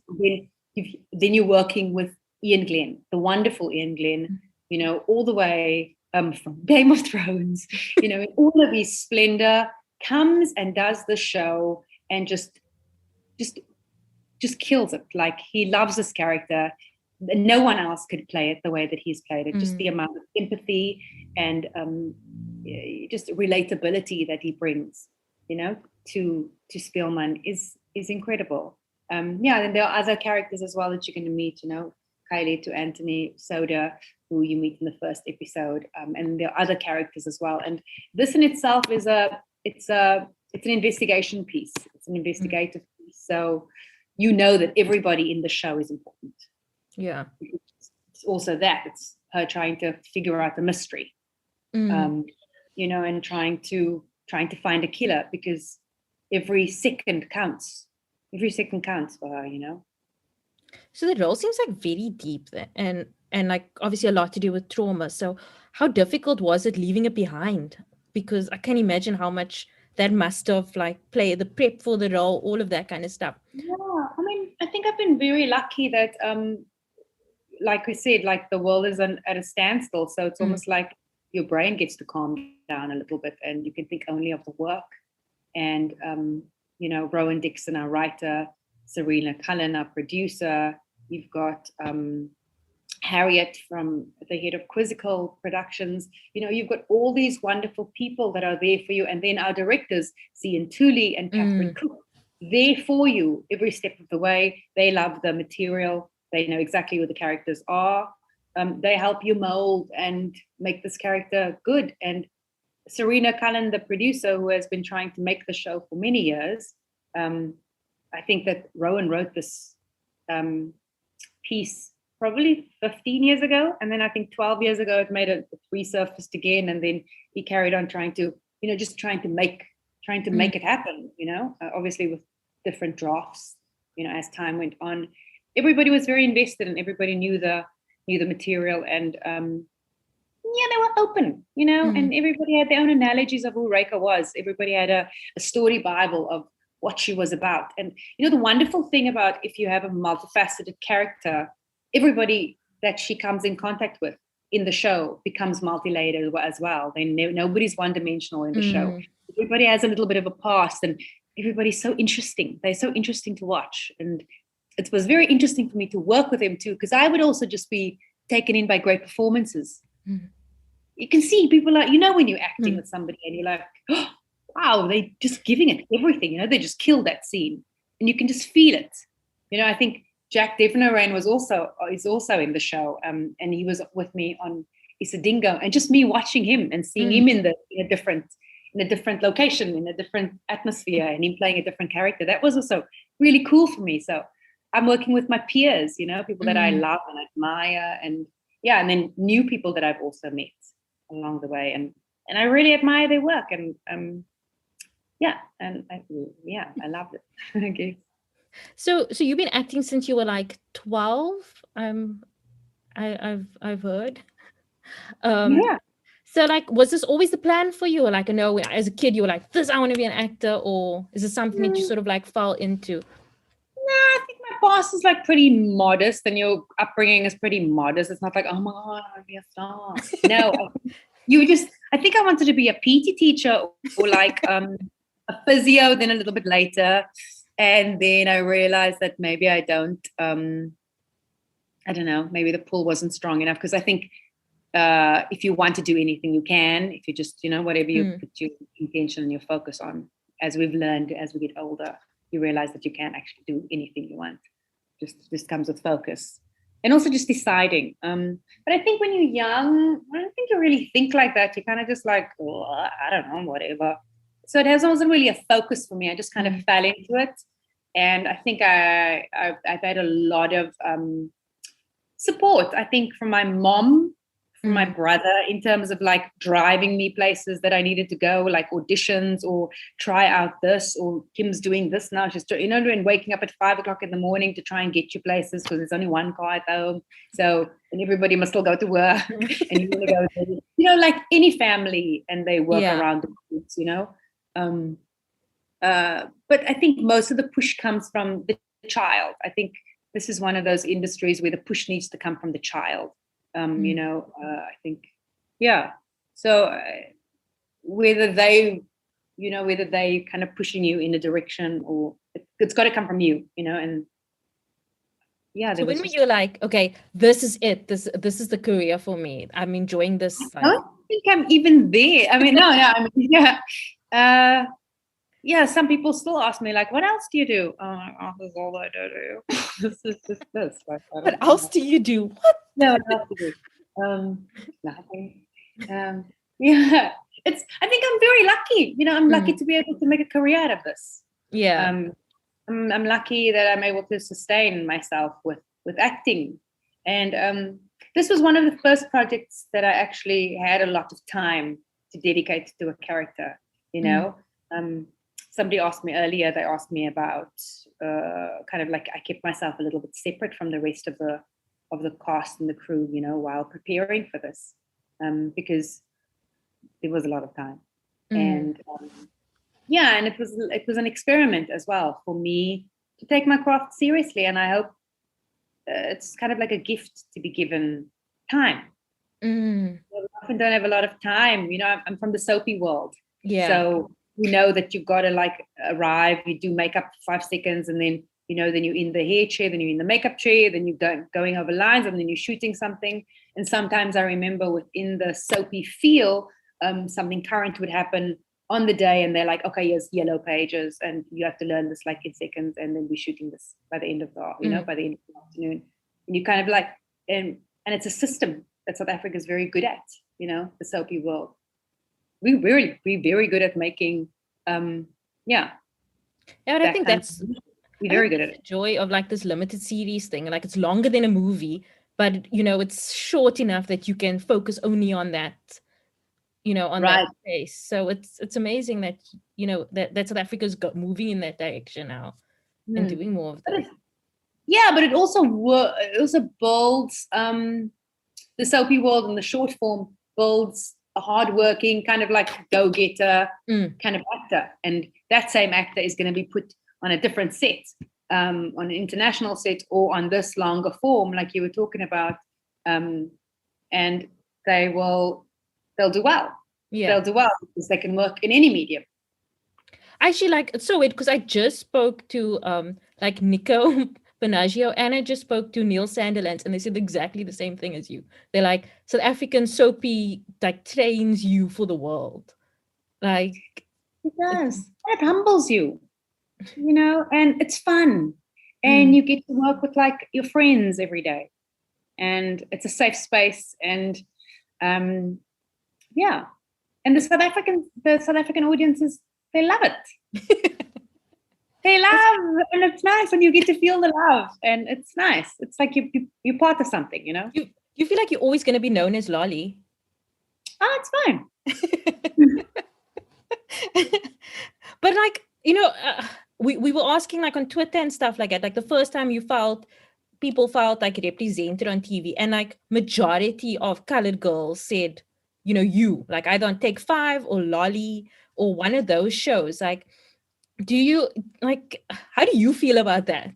Then you're working with Ian Glenn, the wonderful Ian Glenn. All the way from Game of Thrones. In all of his splendor, comes and does the show. And just kills it. Like, he loves this character. No one else could play it the way that he's played it. Just the amount of empathy and just relatability that he brings, to Spielman is incredible. And there are other characters as well that you're going to meet. Kylie to Anthony Soda, who you meet in the first episode, and there are other characters as well. And this in itself is it's an investigation piece. It's an investigative piece. So that everybody in the show is important. Yeah. It's also that. It's her trying to figure out the mystery. And trying to find a killer, because every second counts. Every second counts for her, So the role seems like very deep there, and like obviously a lot to do with trauma. So how difficult was it leaving it behind? Because I can imagine how much that must have played the prep for the role, all of that kind of stuff. Yeah, I think I've been very lucky that, like we said, the world is at a standstill. So it's almost like your brain gets to calm down a little bit, and you can think only of the work. And Rowan Dixon, our writer, Serena Cullen, our producer. You've got Harriet from the head of Quizzical Productions. You've got all these wonderful people that are there for you. And then our directors, Cian Thuli and Catherine Cook, there for you every step of the way. They love the material. They know exactly who the characters are. They help you mold and make this character good. And Serena Cullen, the producer, who has been trying to make the show for many years, I think that Rowan wrote this piece probably 15 years ago. And then I think 12 years ago, it made it resurfaced again. And then he carried on trying to make it happen, obviously with different drafts, as time went on. Everybody was very invested and everybody knew the material, and they were open, and everybody had their own analogies of who Reyka was. Everybody had a story Bible of what she was about. And the wonderful thing about, if you have a multifaceted character, everybody that she comes in contact with in the show becomes multi-layered as well. Nobody's one-dimensional in the show. Everybody has a little bit of a past, and everybody's so interesting. They're so interesting to watch. And it was very interesting for me to work with them too, because I would also just be taken in by great performances. You can see people when you're acting with somebody and you're like, oh, wow, they're just giving it everything. They just killed that scene, and you can just feel it. I think Jack Devnaran is also in the show, and he was with me on Isadingo, and just me watching him and seeing him in a different location, in a different atmosphere, and him playing a different character. That was also really cool for me. So I'm working with my peers, people that I love and admire, and then new people that I've also met along the way, and I really admire their work, and yeah, and I loved it. I guess. So you've been acting since you were like 12. I've heard. Um, Yeah. so like, was this always the plan for you? Or like, no, as a kid, you were like, this, I want to be an actor, or is this something that you sort of like fell into? I think my past is like pretty modest, and your upbringing is pretty modest. It's not like, oh my god, I want to be a star. No, I think I wanted to be a PT teacher, or like a physio. Then a little bit later, and then I realized that maybe I don't. I don't know. Maybe the pull wasn't strong enough, because I think if you want to do anything, you can. If you just, whatever you put your intention and your focus on, as we've learned as we get older, you realize that you can actually do anything you want. Just comes with focus, and also just deciding. But I think when you're young, I don't think you really think like that. You kind of just like, oh, I don't know, whatever. So it wasn't really a focus for me. I just kind of fell into it, and I think I've had a lot of support. I think from my mom, from my brother, in terms of like driving me places that I needed to go, like auditions, or try out this, or Kim's doing this now. She's doing waking up at 5 o'clock in the morning to try and get you places, because there's only one car at home. So, and everybody must still go to work, and you want to go, like any family, and they work around the kids, But I think most of the push comes from the child. I think this is one of those industries where the push needs to come from the child. I think, yeah. So whether they kind of pushing you in a direction, or it's got to come from you, and yeah. So when were you like, okay, this is it. This is the career for me. I'm enjoying this. I don't think I'm even there. I mean, no. I mean, yeah. Yeah, some people still ask me, like, what else do you do? Oh, this is all I do. This is just this. Like, what else do you do? What? No, what else do you do? Nothing. Yeah, I think I'm very lucky. I'm lucky to be able to make a career out of this. Yeah. I'm lucky that I'm able to sustain myself with acting. And this was one of the first projects that I actually had a lot of time to dedicate to a character, Somebody asked me earlier, they asked me about kind of like I kept myself a little bit separate from the rest of the cast and the crew, while preparing for this, because there was a lot of time. And and it was an experiment as well for me to take my craft seriously. And I hope it's kind of like a gift to be given time. I often don't have a lot of time. I'm from the soapy world. Yeah. So that you've got to like arrive, you do makeup for 5 seconds, and then then you're in the hair chair, then you're in the makeup chair, then you're going over lines, and then you're shooting something. And sometimes I remember within the soapy feel, something current would happen on the day, and they're like, okay, here's yellow pages, and you have to learn this like in seconds, and then we're shooting this by the end of the by the end of the afternoon. And you kind of like, and it's a system that South Africa is very good at, the soapy world. We're very good at making, and I think that's very good at it. The joy of like this limited series thing. Like it's longer than a movie, but it's short enough that you can focus only on that, on that space. So it's amazing that that South Africa's moving in that direction now and doing more of that. But it also builds the soapy world, and the short form builds a hardworking kind of like go-getter kind of actor, and that same actor is going to be put on a different set, on an international set, or on this longer form like you were talking about, and they'll do well. They'll do well because they can work in any medium. Actually, it's so weird because I just spoke to like Nico Benaggio, and I just spoke to Neil Sanderlands, and they said exactly the same thing as you. They're like, South African soapy like trains you for the world. Like it does. It humbles you, and it's fun. And you get to work with like your friends every day. And it's a safe space. And and the South African audiences, they love it. They love, and it's nice when you get to feel the love, and it's nice. It's like you're part of something, You feel like you're always going to be known as Lolly. Oh, it's fine. But like, we were asking like on Twitter and stuff like that, like the first time people felt like represented on TV, and like majority of colored girls said, like either on Take Five or Lolly or one of those shows. Like, how do you feel about that?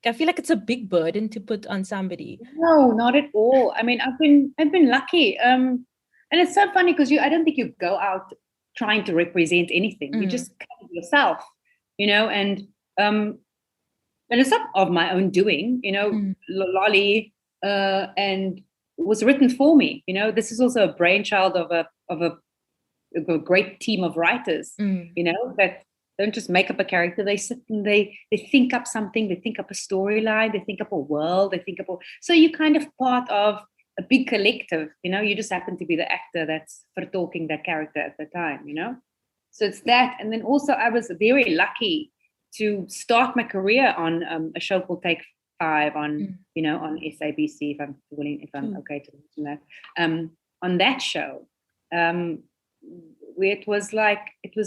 I feel like it's a big burden to put on somebody. No, not at all. I mean, I've been lucky. And it's so funny because I don't think you go out trying to represent anything. You just come of yourself, and it's not of my own doing, Lolly, and was written for me. This is also a brainchild of a great team of writers, that don't just make up a character. They sit and they think up something. They think up a storyline. They think up a world. So you're kind of part of a big collective. You just happen to be the actor that's talking that character at the time. So it's that, and then also I was very lucky to start my career on a show called Take Five on on SABC. If I'm okay to mention that, on that show. Where it was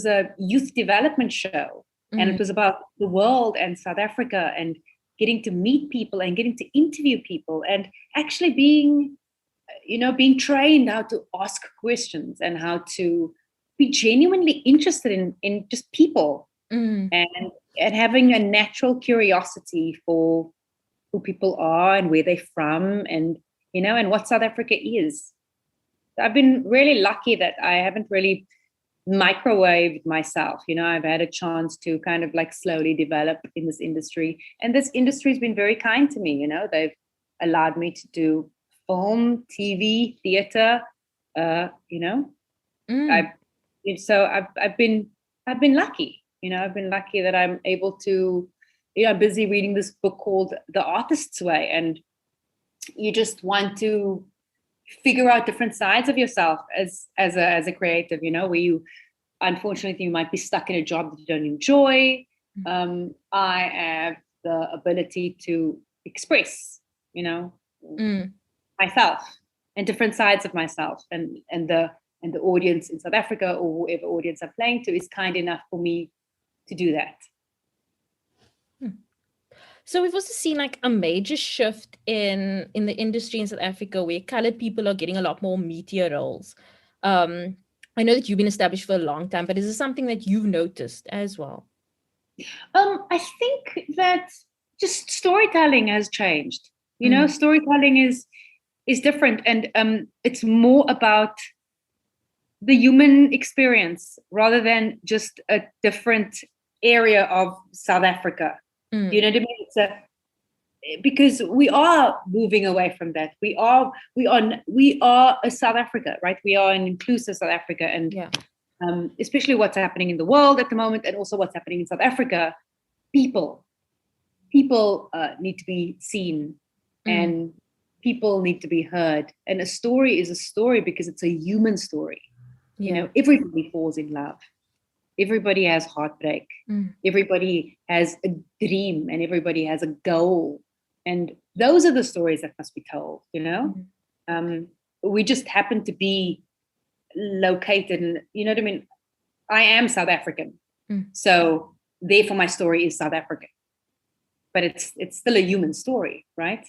a youth development show, and it was about the world and South Africa and getting to meet people and getting to interview people and actually being trained how to ask questions and how to be genuinely interested in just people and having a natural curiosity for who people are and where they're from and and what South Africa is. I've been really lucky that I haven't really microwaved myself. I've had a chance to kind of like slowly develop in this industry, and this industry has been very kind to me. They've allowed me to do film, TV, theater. I've been lucky. I've been lucky that I'm able to. I'm busy reading this book called The Artist's Way, and you just want to figure out different sides of yourself as a creative, where you unfortunately you might be stuck in a job that you don't enjoy. I have the ability to express myself and different sides of myself, and the audience in South Africa or whoever audience I'm playing to is kind enough for me to do that. So we've also seen like a major shift in the industry in South Africa where colored people are getting a lot more media roles. I know that you've been established for a long time, but is this something that you've noticed as well? I think that just storytelling has changed. Storytelling is different, and it's more about the human experience rather than just a different area of South Africa. You know what I mean? Because we are moving away from that. We are a South Africa, right? We are an inclusive South Africa, and especially what's happening in the world at the moment, and also what's happening in South Africa. People need to be seen, and people need to be heard. And a story is a story because it's a human story. Everybody falls in love. Everybody has heartbreak. Everybody has a dream, and everybody has a goal. And those are the stories that must be told, We just happen to be located in, you know what I mean? I am South African. So therefore my story is South African. But it's still a human story, right?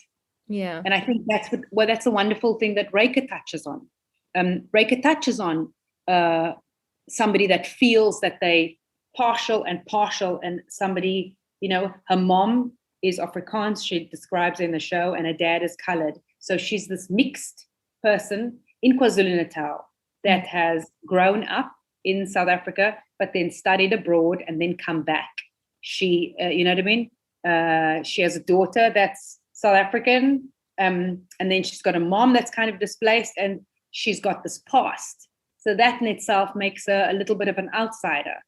Yeah. And I think that's a wonderful thing that Reyka touches on. Reyka touches on somebody that feels that they partial, and somebody, her mom is Afrikaans, she describes in the show, and her dad is colored. So she's this mixed person in KwaZulu-Natal that has grown up in South Africa, but then studied abroad and then come back. She, you know what I mean? She has a daughter that's South African, and then she's got a mom that's kind of displaced, and she's got this past. So that in itself makes her a little bit of an outsider,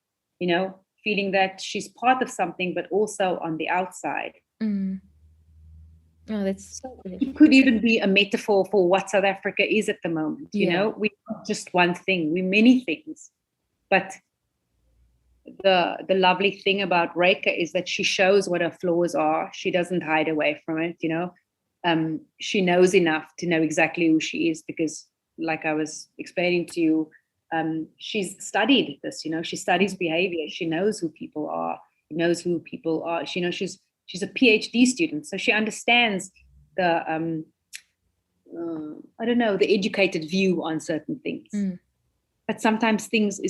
feeling that she's part of something, but also on the outside. Oh, that's it could even be a metaphor for what South Africa is at the moment. We're not just one thing, we're many things. But the lovely thing about Reyka is that she shows what her flaws are. She doesn't hide away from it, She knows enough to know exactly who she is, because like I was explaining to you, she's studied this, she studies behavior. She knows who people are. She knows she's a PhD student, so she understands the I don't know, the educated view on certain things. But sometimes things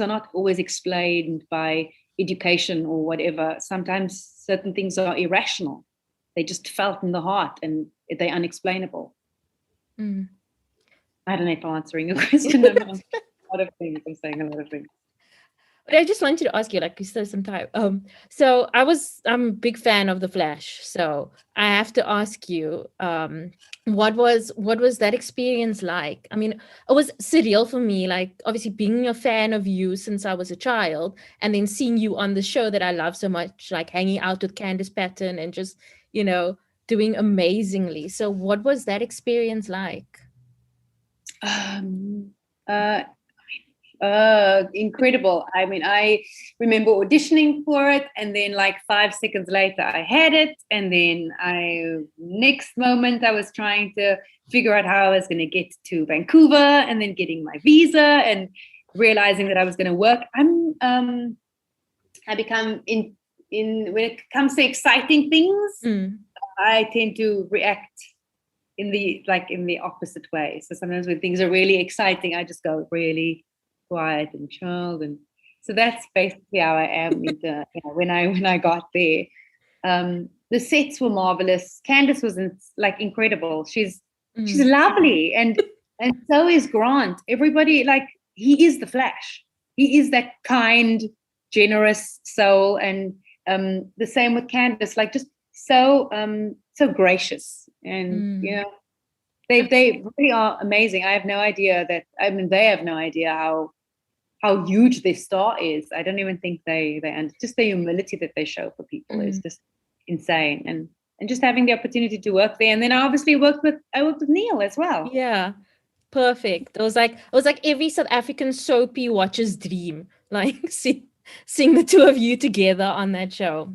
are not always explained by education or whatever. Sometimes certain things are irrational. They just felt in the heart and they're unexplainable. I don't know if I'm answering your question. I'm saying a lot of things. But I just wanted to ask you, like you said some time. So I'm a big fan of The Flash. So I have to ask you, what was that experience like? I mean, it was surreal for me, like obviously being a fan of you since I was a child, and then seeing you on the show that I love so much, like hanging out with Candice Patton and just, doing amazingly. So what was that experience like? Incredible. I mean, I remember auditioning for it, and then like 5 seconds later I had it, and then next moment I was trying to figure out how I was going to get to Vancouver, and then getting my visa and realizing that I was going to work. I become in when it comes to exciting things, I tend to react in the opposite way. So sometimes when things are really exciting, I just go really quiet and chilled, and so that's basically how I am when I got there. The sets were marvelous. Candice was incredible. She's lovely, and so is Grant. Everybody, like, he is the Flash. He is that kind, generous soul, and the same with Candice, like just so gracious, and they really are amazing. I have no idea they have no idea how huge this star is. I don't even think and just the humility that they show for people is just insane. And just having the opportunity to work there, and then I obviously worked with Neil as well. Yeah, perfect. It was like every South African soapy watcher's dream, like seeing the two of you together on that show.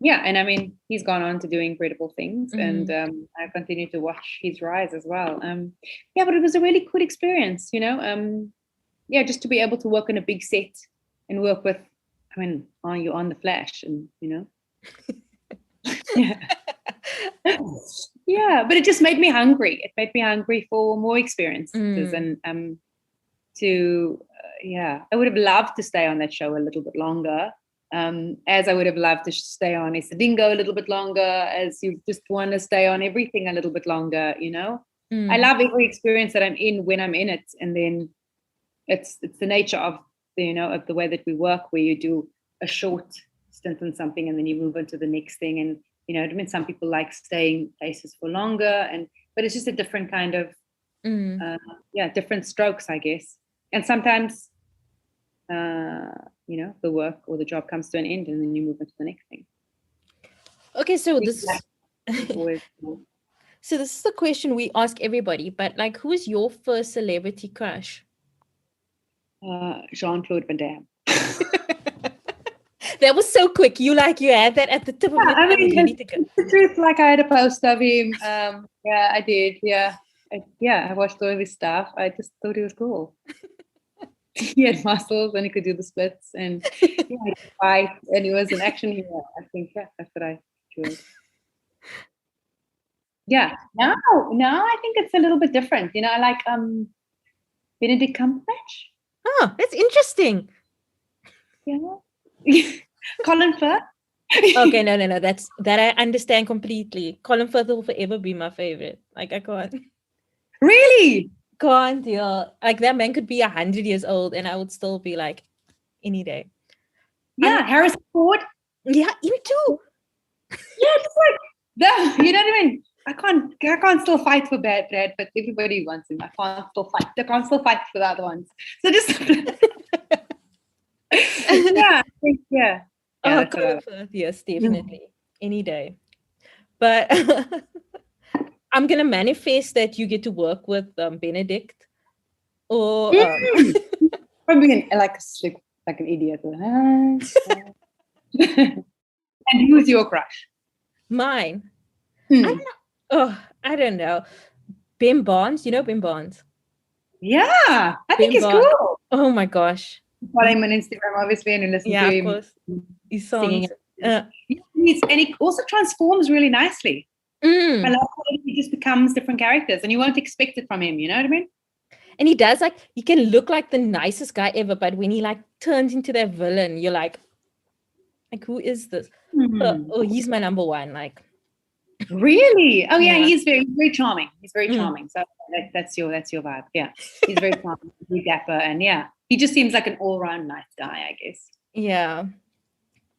Yeah, and I mean, he's gone on to do incredible things, and I continue to watch his rise as well. But it was a really cool experience, just to be able to work on a big set and work with, you're on The Flash, and yeah, but it just made me hungry. It made me hungry for more experiences, and I would have loved to stay on that show a little bit longer. As I would have loved to stay on Esadingo a little bit longer, as you just want to stay on everything a little bit longer, I love every experience that I'm in when I'm in it, and then it's the nature of of the way that we work, where you do a short stint on something and then you move on to the next thing, and some people like staying places for longer, but it's just a different kind of different strokes, I guess, and sometimes the work or the job comes to an end, and then you move into the next thing. Okay, so this is the question we ask everybody, but like, who is your first celebrity crush? Jean-Claude Van Damme. That was so quick. You had that at the tip of your tongue. The truth, like, I had a poster of him. I did. I watched all of his stuff. I just thought he was cool. He had muscles and he could do the splits, and he could fight, and he was an action hero. I think that's what I enjoyed. Yeah. Now I think it's a little bit different. I like Benedict Cumberbatch. Oh, that's interesting. Yeah. Colin Firth. Okay, no. That I understand completely. Colin Firth will forever be my favorite. Like, I can't. Really? Can't deal. Like, that man could be 100 years old and I would still be like, any day. Yeah, Harrison Ford. Yeah, him too. Yeah, just like that. You know what I mean? I can't still fight for Brad, but everybody wants him. I can't still fight for the other ones. So just I think. Colin Firth, yes, definitely. Any day. But I'm gonna manifest that you get to work with Benedict, or I'm being like an idiot. And who's your crush? Mine. I don't know. Ben Barnes. You know Ben Barnes? Yeah, I think he's Bimba. cool. Oh my gosh. Follow him on Instagram, obviously, and listen Yeah, to of him course. His singing. songs. And he also transforms really nicely. I Mm. love how he just becomes different characters, and you won't expect it from him. You know what I mean? And he does, like, he can look like the nicest guy ever, but when he like turns into that villain, you're like who is this? Oh, he's my number one. Like, really? Oh yeah, Yeah. he's very charming. He's very Mm. charming. So that's your vibe. Yeah, he's very charming, very dapper, and yeah, he just seems like an all-round nice guy, I guess. Yeah.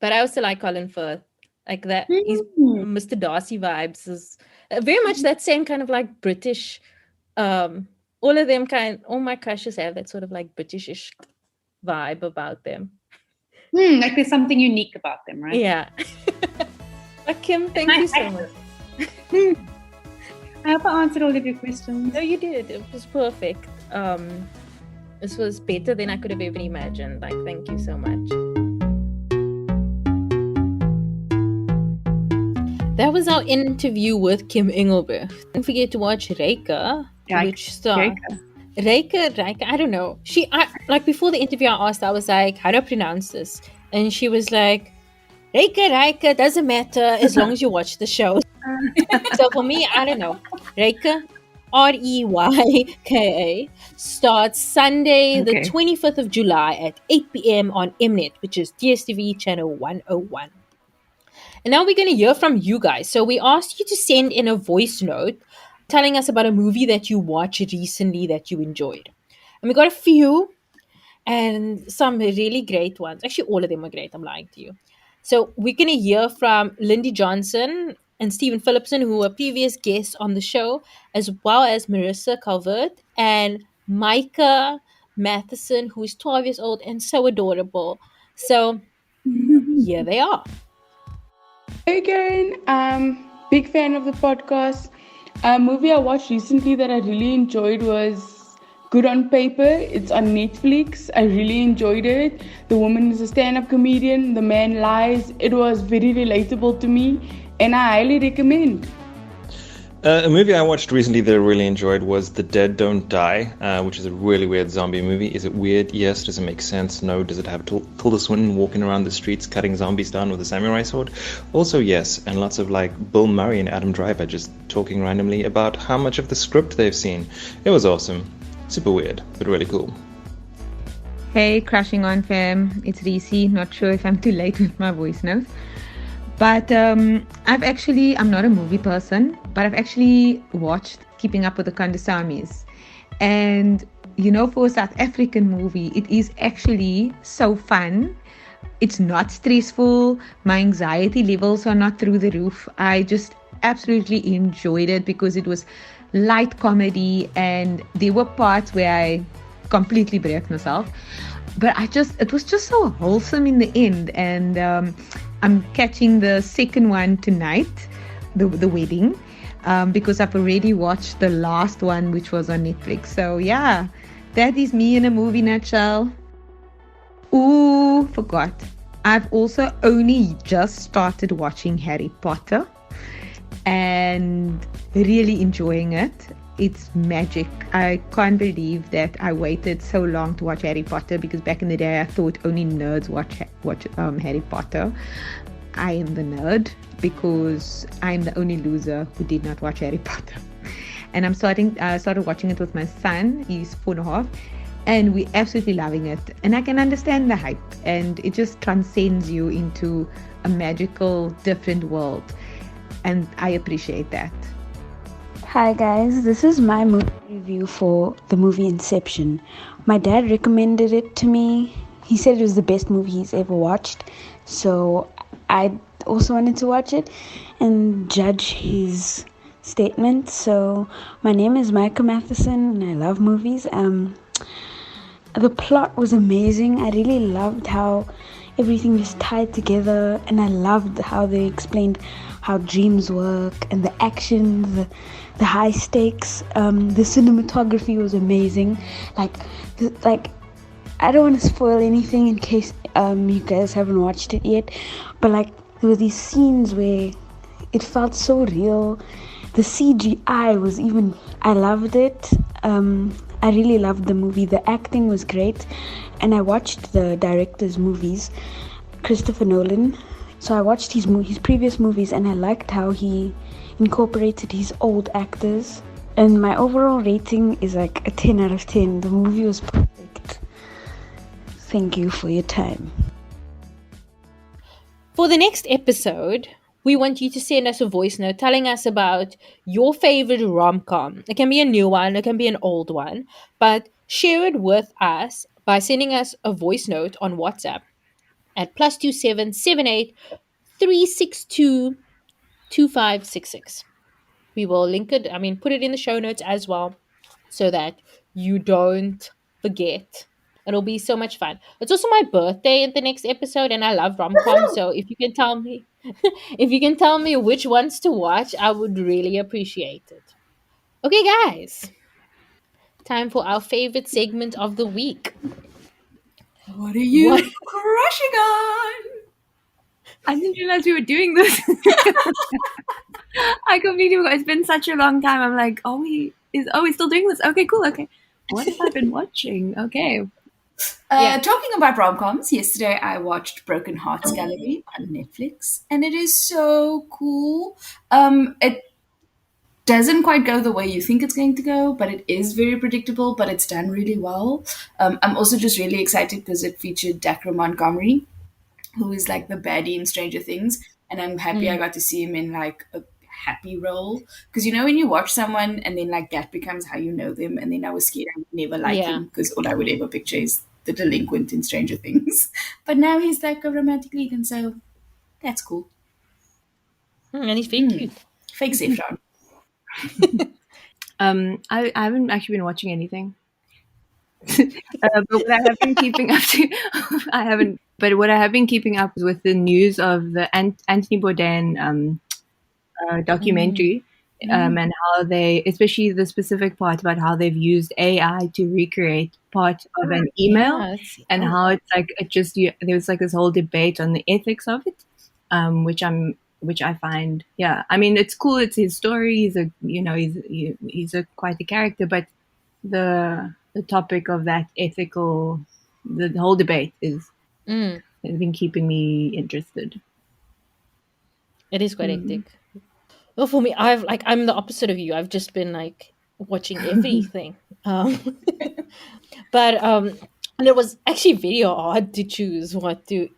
But I also like Colin Firth. Like that, he's Mr. Darcy vibes is very much that same kind of like British. All of them all my crushes have that sort of like Britishish vibe about them. Like there's something unique about them, right? Yeah. But Kim, thank you so much. I hope I answered all of your questions. No, you did. It was perfect. This was better than I could have even imagined. Like, thank you so much. That was our interview with Kim Engelbrecht. Don't forget to watch Reyka, which star? Reyka, I don't know. Like before the interview, I asked, I was like, how do I pronounce this? And she was like, Reyka, doesn't matter as long as you watch the show. So for me, I don't know. Reyka, Reyka, starts Sunday, the 25th of July at 8 p.m. on Mnet, which is DSTV channel 101. And now we're going to hear from you guys. So we asked you to send in a voice note telling us about a movie that you watched recently that you enjoyed. And we got a few and some really great ones. Actually, all of them are great. I'm lying to you. So we're going to hear from Lindy Johnson and Stephen Phillipson, who were previous guests on the show, as well as Marissa Calvert and Micah Matheson, who is 12 years old and so adorable. So here they are. Hey Karen, big fan of the podcast. A movie I watched recently that I really enjoyed was Good on Paper. It's on Netflix. I really enjoyed it. The woman is a stand-up comedian. The man lies. It was very relatable to me, and I highly recommend. A movie I watched recently that I really enjoyed was The Dead Don't Die, which is a really weird zombie movie. Is it weird? Yes. Does it make sense? No. Does it have Tilda Swinton walking around the streets cutting zombies down with a samurai sword? Also yes, and lots of like Bill Murray and Adam Driver just talking randomly about how much of the script they've seen. It was awesome. Super weird, but really cool. Hey, Crashing On fam, it's Reese. Not sure if I'm too late with my voice notes. But I'm not a movie person, but I've actually watched Keeping Up with the Kandasamis. And, for a South African movie, it is actually so fun. It's not stressful. My anxiety levels are not through the roof. I just absolutely enjoyed it because it was light comedy and there were parts where I completely braved myself. But it was just so wholesome in the end. And I'm catching the second one tonight, the wedding, because I've already watched the last one, which was on Netflix. So yeah, that is me in a movie nutshell. Ooh, forgot. I've also only just started watching Harry Potter and really enjoying it. It's magic. I can't believe that I waited so long to watch Harry Potter because back in the day I thought only nerds watch Harry Potter. I am the nerd because I'm the only loser who did not watch Harry Potter. And I started watching it with my son. He's 4.5, and we're absolutely loving it. And I can understand the hype, and it just transcends you into a magical, different world. And I appreciate that. Hi guys, this is my movie review for the movie Inception. My dad recommended it to me. He said it was the best movie he's ever watched. So I also wanted to watch it and judge his statement. So my name is Micah Matheson and I love movies. The plot was amazing. I really loved how everything was tied together, and I loved how they explained how dreams work and the action, the high stakes. The cinematography was amazing. Like I don't want to spoil anything in case you guys haven't watched it yet, but like there were these scenes where it felt so real. The CGI was I loved it. I really loved the movie. The acting was great, and I watched the director's movies, Christopher Nolan. So I watched his previous movies, and I liked how he incorporated his old actors. And my overall rating is like a 10 out of 10. The movie was perfect. Thank you for your time. For the next episode, we want you to send us a voice note telling us about your favorite rom-com. It can be a new one, it can be an old one, but share it with us by sending us a voice note on WhatsApp at +2778 362 2566. We will link it, put it in the show notes as well so that you don't forget. It'll be so much fun. It's also my birthday in the next episode, and I love rom com. So if you can tell me, if you can tell me which ones to watch, I would really appreciate it. Okay, guys, time for our favorite segment of the week. What are you What? crushing on? I didn't realize we were doing this. I completely forgot. It's been such a long time. I'm like, are we still doing this? Okay, cool. Okay. What have I been watching? Okay. Talking about rom-coms, yesterday I watched Broken Hearts Gallery on Netflix, and it is so cool. It doesn't quite go the way you think it's going to go, but it is very predictable, but it's done really well. I'm also just really excited because it featured Dacre Montgomery, who is like the baddie in Stranger Things, and I'm happy I got to see him in like a happy role, because you know when you watch someone and then like that becomes how you know them, and then I was scared I would never like Yeah. him because all I would ever picture is the delinquent in Stranger Things, but now he's like a romantic lead, and so that's cool. And he's very cute. Fake Zephron. I haven't actually been watching anything. But what I have been keeping up to, I haven't. But what I have been keeping up with the news of the Anthony Bourdain documentary, and how they, especially the specific part about how they've used AI to recreate part of an email, Yes. and how it's like there was like this whole debate on the ethics of it, which I find, yeah, I mean, it's cool. It's his story. He's a quite a character, but the topic of that ethical, the whole debate has been keeping me interested. It is quite hectic. Well, for me, I'm the opposite of you. I've just been like watching everything. But and it was actually very hard to choose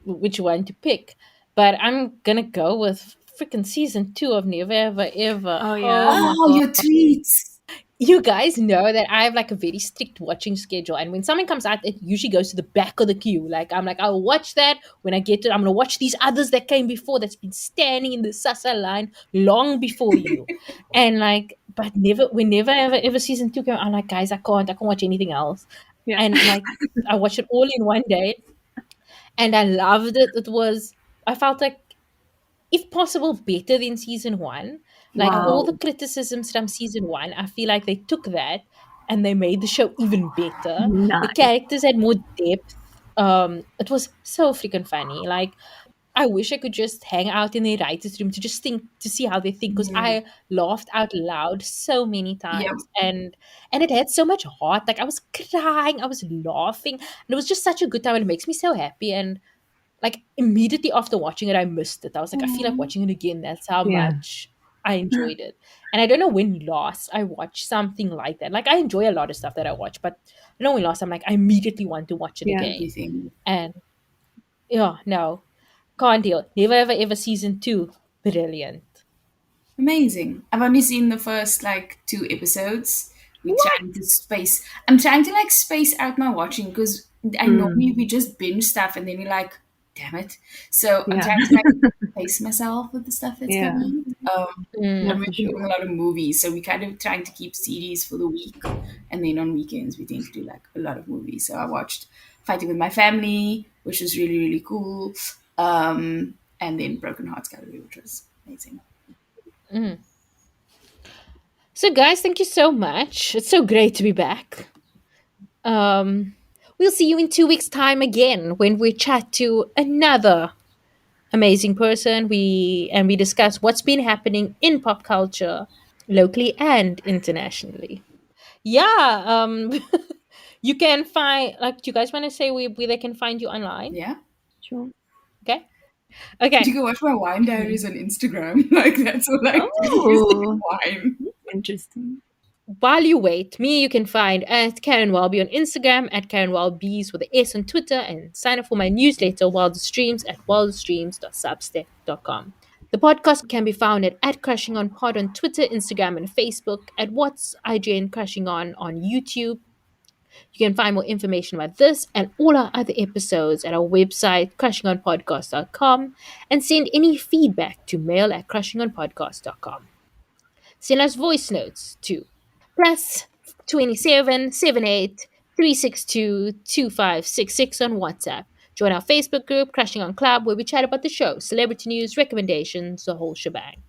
which one to pick. But I'm gonna go with freaking season 2 of Never Ever Ever. Oh, yeah. my Oh, God. your tweets. You guys know that I have like a very strict watching schedule, and when something comes out, it usually goes to the back of the queue. Like I'm like, I'll watch that when I get to it. I'm gonna watch these others that came before, that's been standing in the Sasa line long before you. And like, but Never Ever season 2 came out, I'm like, guys, I can't watch anything else. Yeah. And like, I watched it all in one day, and I loved it. I felt like, if possible, better than season 1. Like all the criticisms from season 1, I feel like they took that and they made the show even better. Nice. The characters had more depth. It was so freaking funny. Like, I wish I could just hang out in the writer's room to just think, to see how they think, because I laughed out loud so many times, and it had so much heart. Like I was crying, I was laughing, and it was just such a good time, and it makes me so happy. And like immediately after watching it, I missed it. I was like, I feel like watching it again. That's how much I enjoyed it. And I don't know when last I watched something like that. Like I enjoy a lot of stuff that I watch, but I don't know when last I'm like, I immediately want to watch it again. Everything. And no, can't deal. Never Ever Ever season 2, brilliant. Amazing. I've only seen the first like 2 episodes. I'm trying to like space out my watching, because I normally we just binge stuff and then you're like, damn it. So I'm trying to like pace myself with the stuff that's coming. I'm watching a lot of movies, so we kind of trying to keep series for the week, and then on weekends we tend to do like a lot of movies. So I watched Fighting with My Family, which was really, really cool. And then Broken Hearts Gallery, which was amazing. So guys, thank you so much. It's so great to be back. We'll see you in 2 weeks' time again when we chat to another amazing person. We discuss what's been happening in pop culture, locally and internationally. Yeah. You can find, like, do you guys want to say where they can find you online? Yeah. Sure. Okay. Okay. You can watch my wine diaries on Instagram. Like, that's all I do is Oh, wine. interesting. While you wait, me you can find at Karen Welby on Instagram, at Karen Welbys with an S on Twitter, and sign up for my newsletter, Wilder Streams, at wilderstreams.substack.com. The podcast can be found at Crushing On Pod on Twitter, Instagram, and Facebook, at What's IGN Crushing On YouTube. You can find more information about this and all our other episodes at our website, crushingonpodcast.com, and send any feedback to mail@crushingonpodcast.com. Send us voice notes to +27 78 362 2566 on WhatsApp. Join our Facebook group, Crushing On Club, where we chat about the show, celebrity news, recommendations, the whole shebang.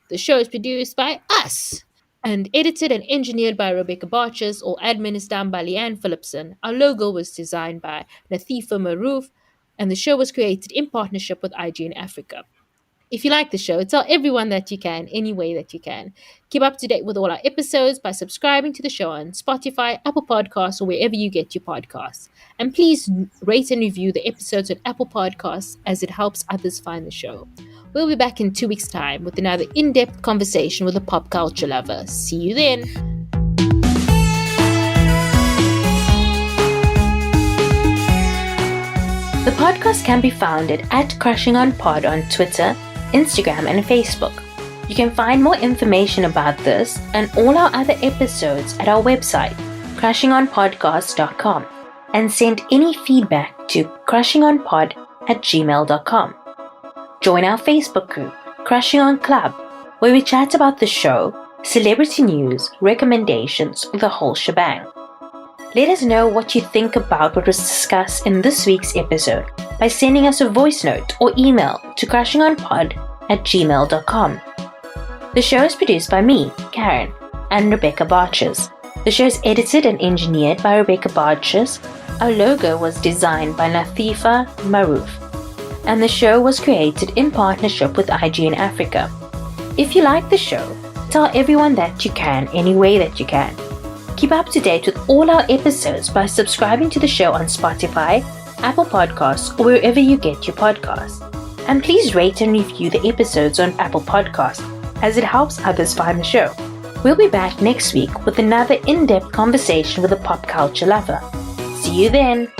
The show is produced by us and edited and engineered by Rebecca Barches. All admin is done by Leanne Phillipson. Our logo was designed by Nathifa Maroof, and the show was created in partnership with IGN Africa. If you like the show, tell everyone that you can, any way that you can. Keep up to date with all our episodes by subscribing to the show on Spotify, Apple Podcasts, or wherever you get your podcasts. And please rate and review the episodes on Apple Podcasts, as it helps others find the show. We'll be back in 2 weeks' time with another in-depth conversation with a pop culture lover. See you then. The podcast can be found at Crushing On Pod on Twitter, Instagram, and Facebook. You can find more information about this and all our other episodes at our website, crushingonpodcast.com, and send any feedback to crushingonpod@gmail.com. Join our Facebook group, Crushing On Club, where we chat about the show, celebrity news, recommendations, the whole shebang. Let us know what you think about what was discussed in this week's episode by sending us a voice note or email to crushingonpod@gmail.com. The show is produced by me, Karen, and Rebecca Barches. The show is edited and engineered by Rebecca Barches. Our logo was designed by Nathifa Maroof. And the show was created in partnership with IGN Africa. If you like the show, tell everyone that you can, any way that you can. Keep up to date with all our episodes by subscribing to the show on Spotify, Apple Podcasts, or wherever you get your podcasts. And please rate and review the episodes on Apple Podcasts, as it helps others find the show. We'll be back next week with another in-depth conversation with a pop culture lover. See you then!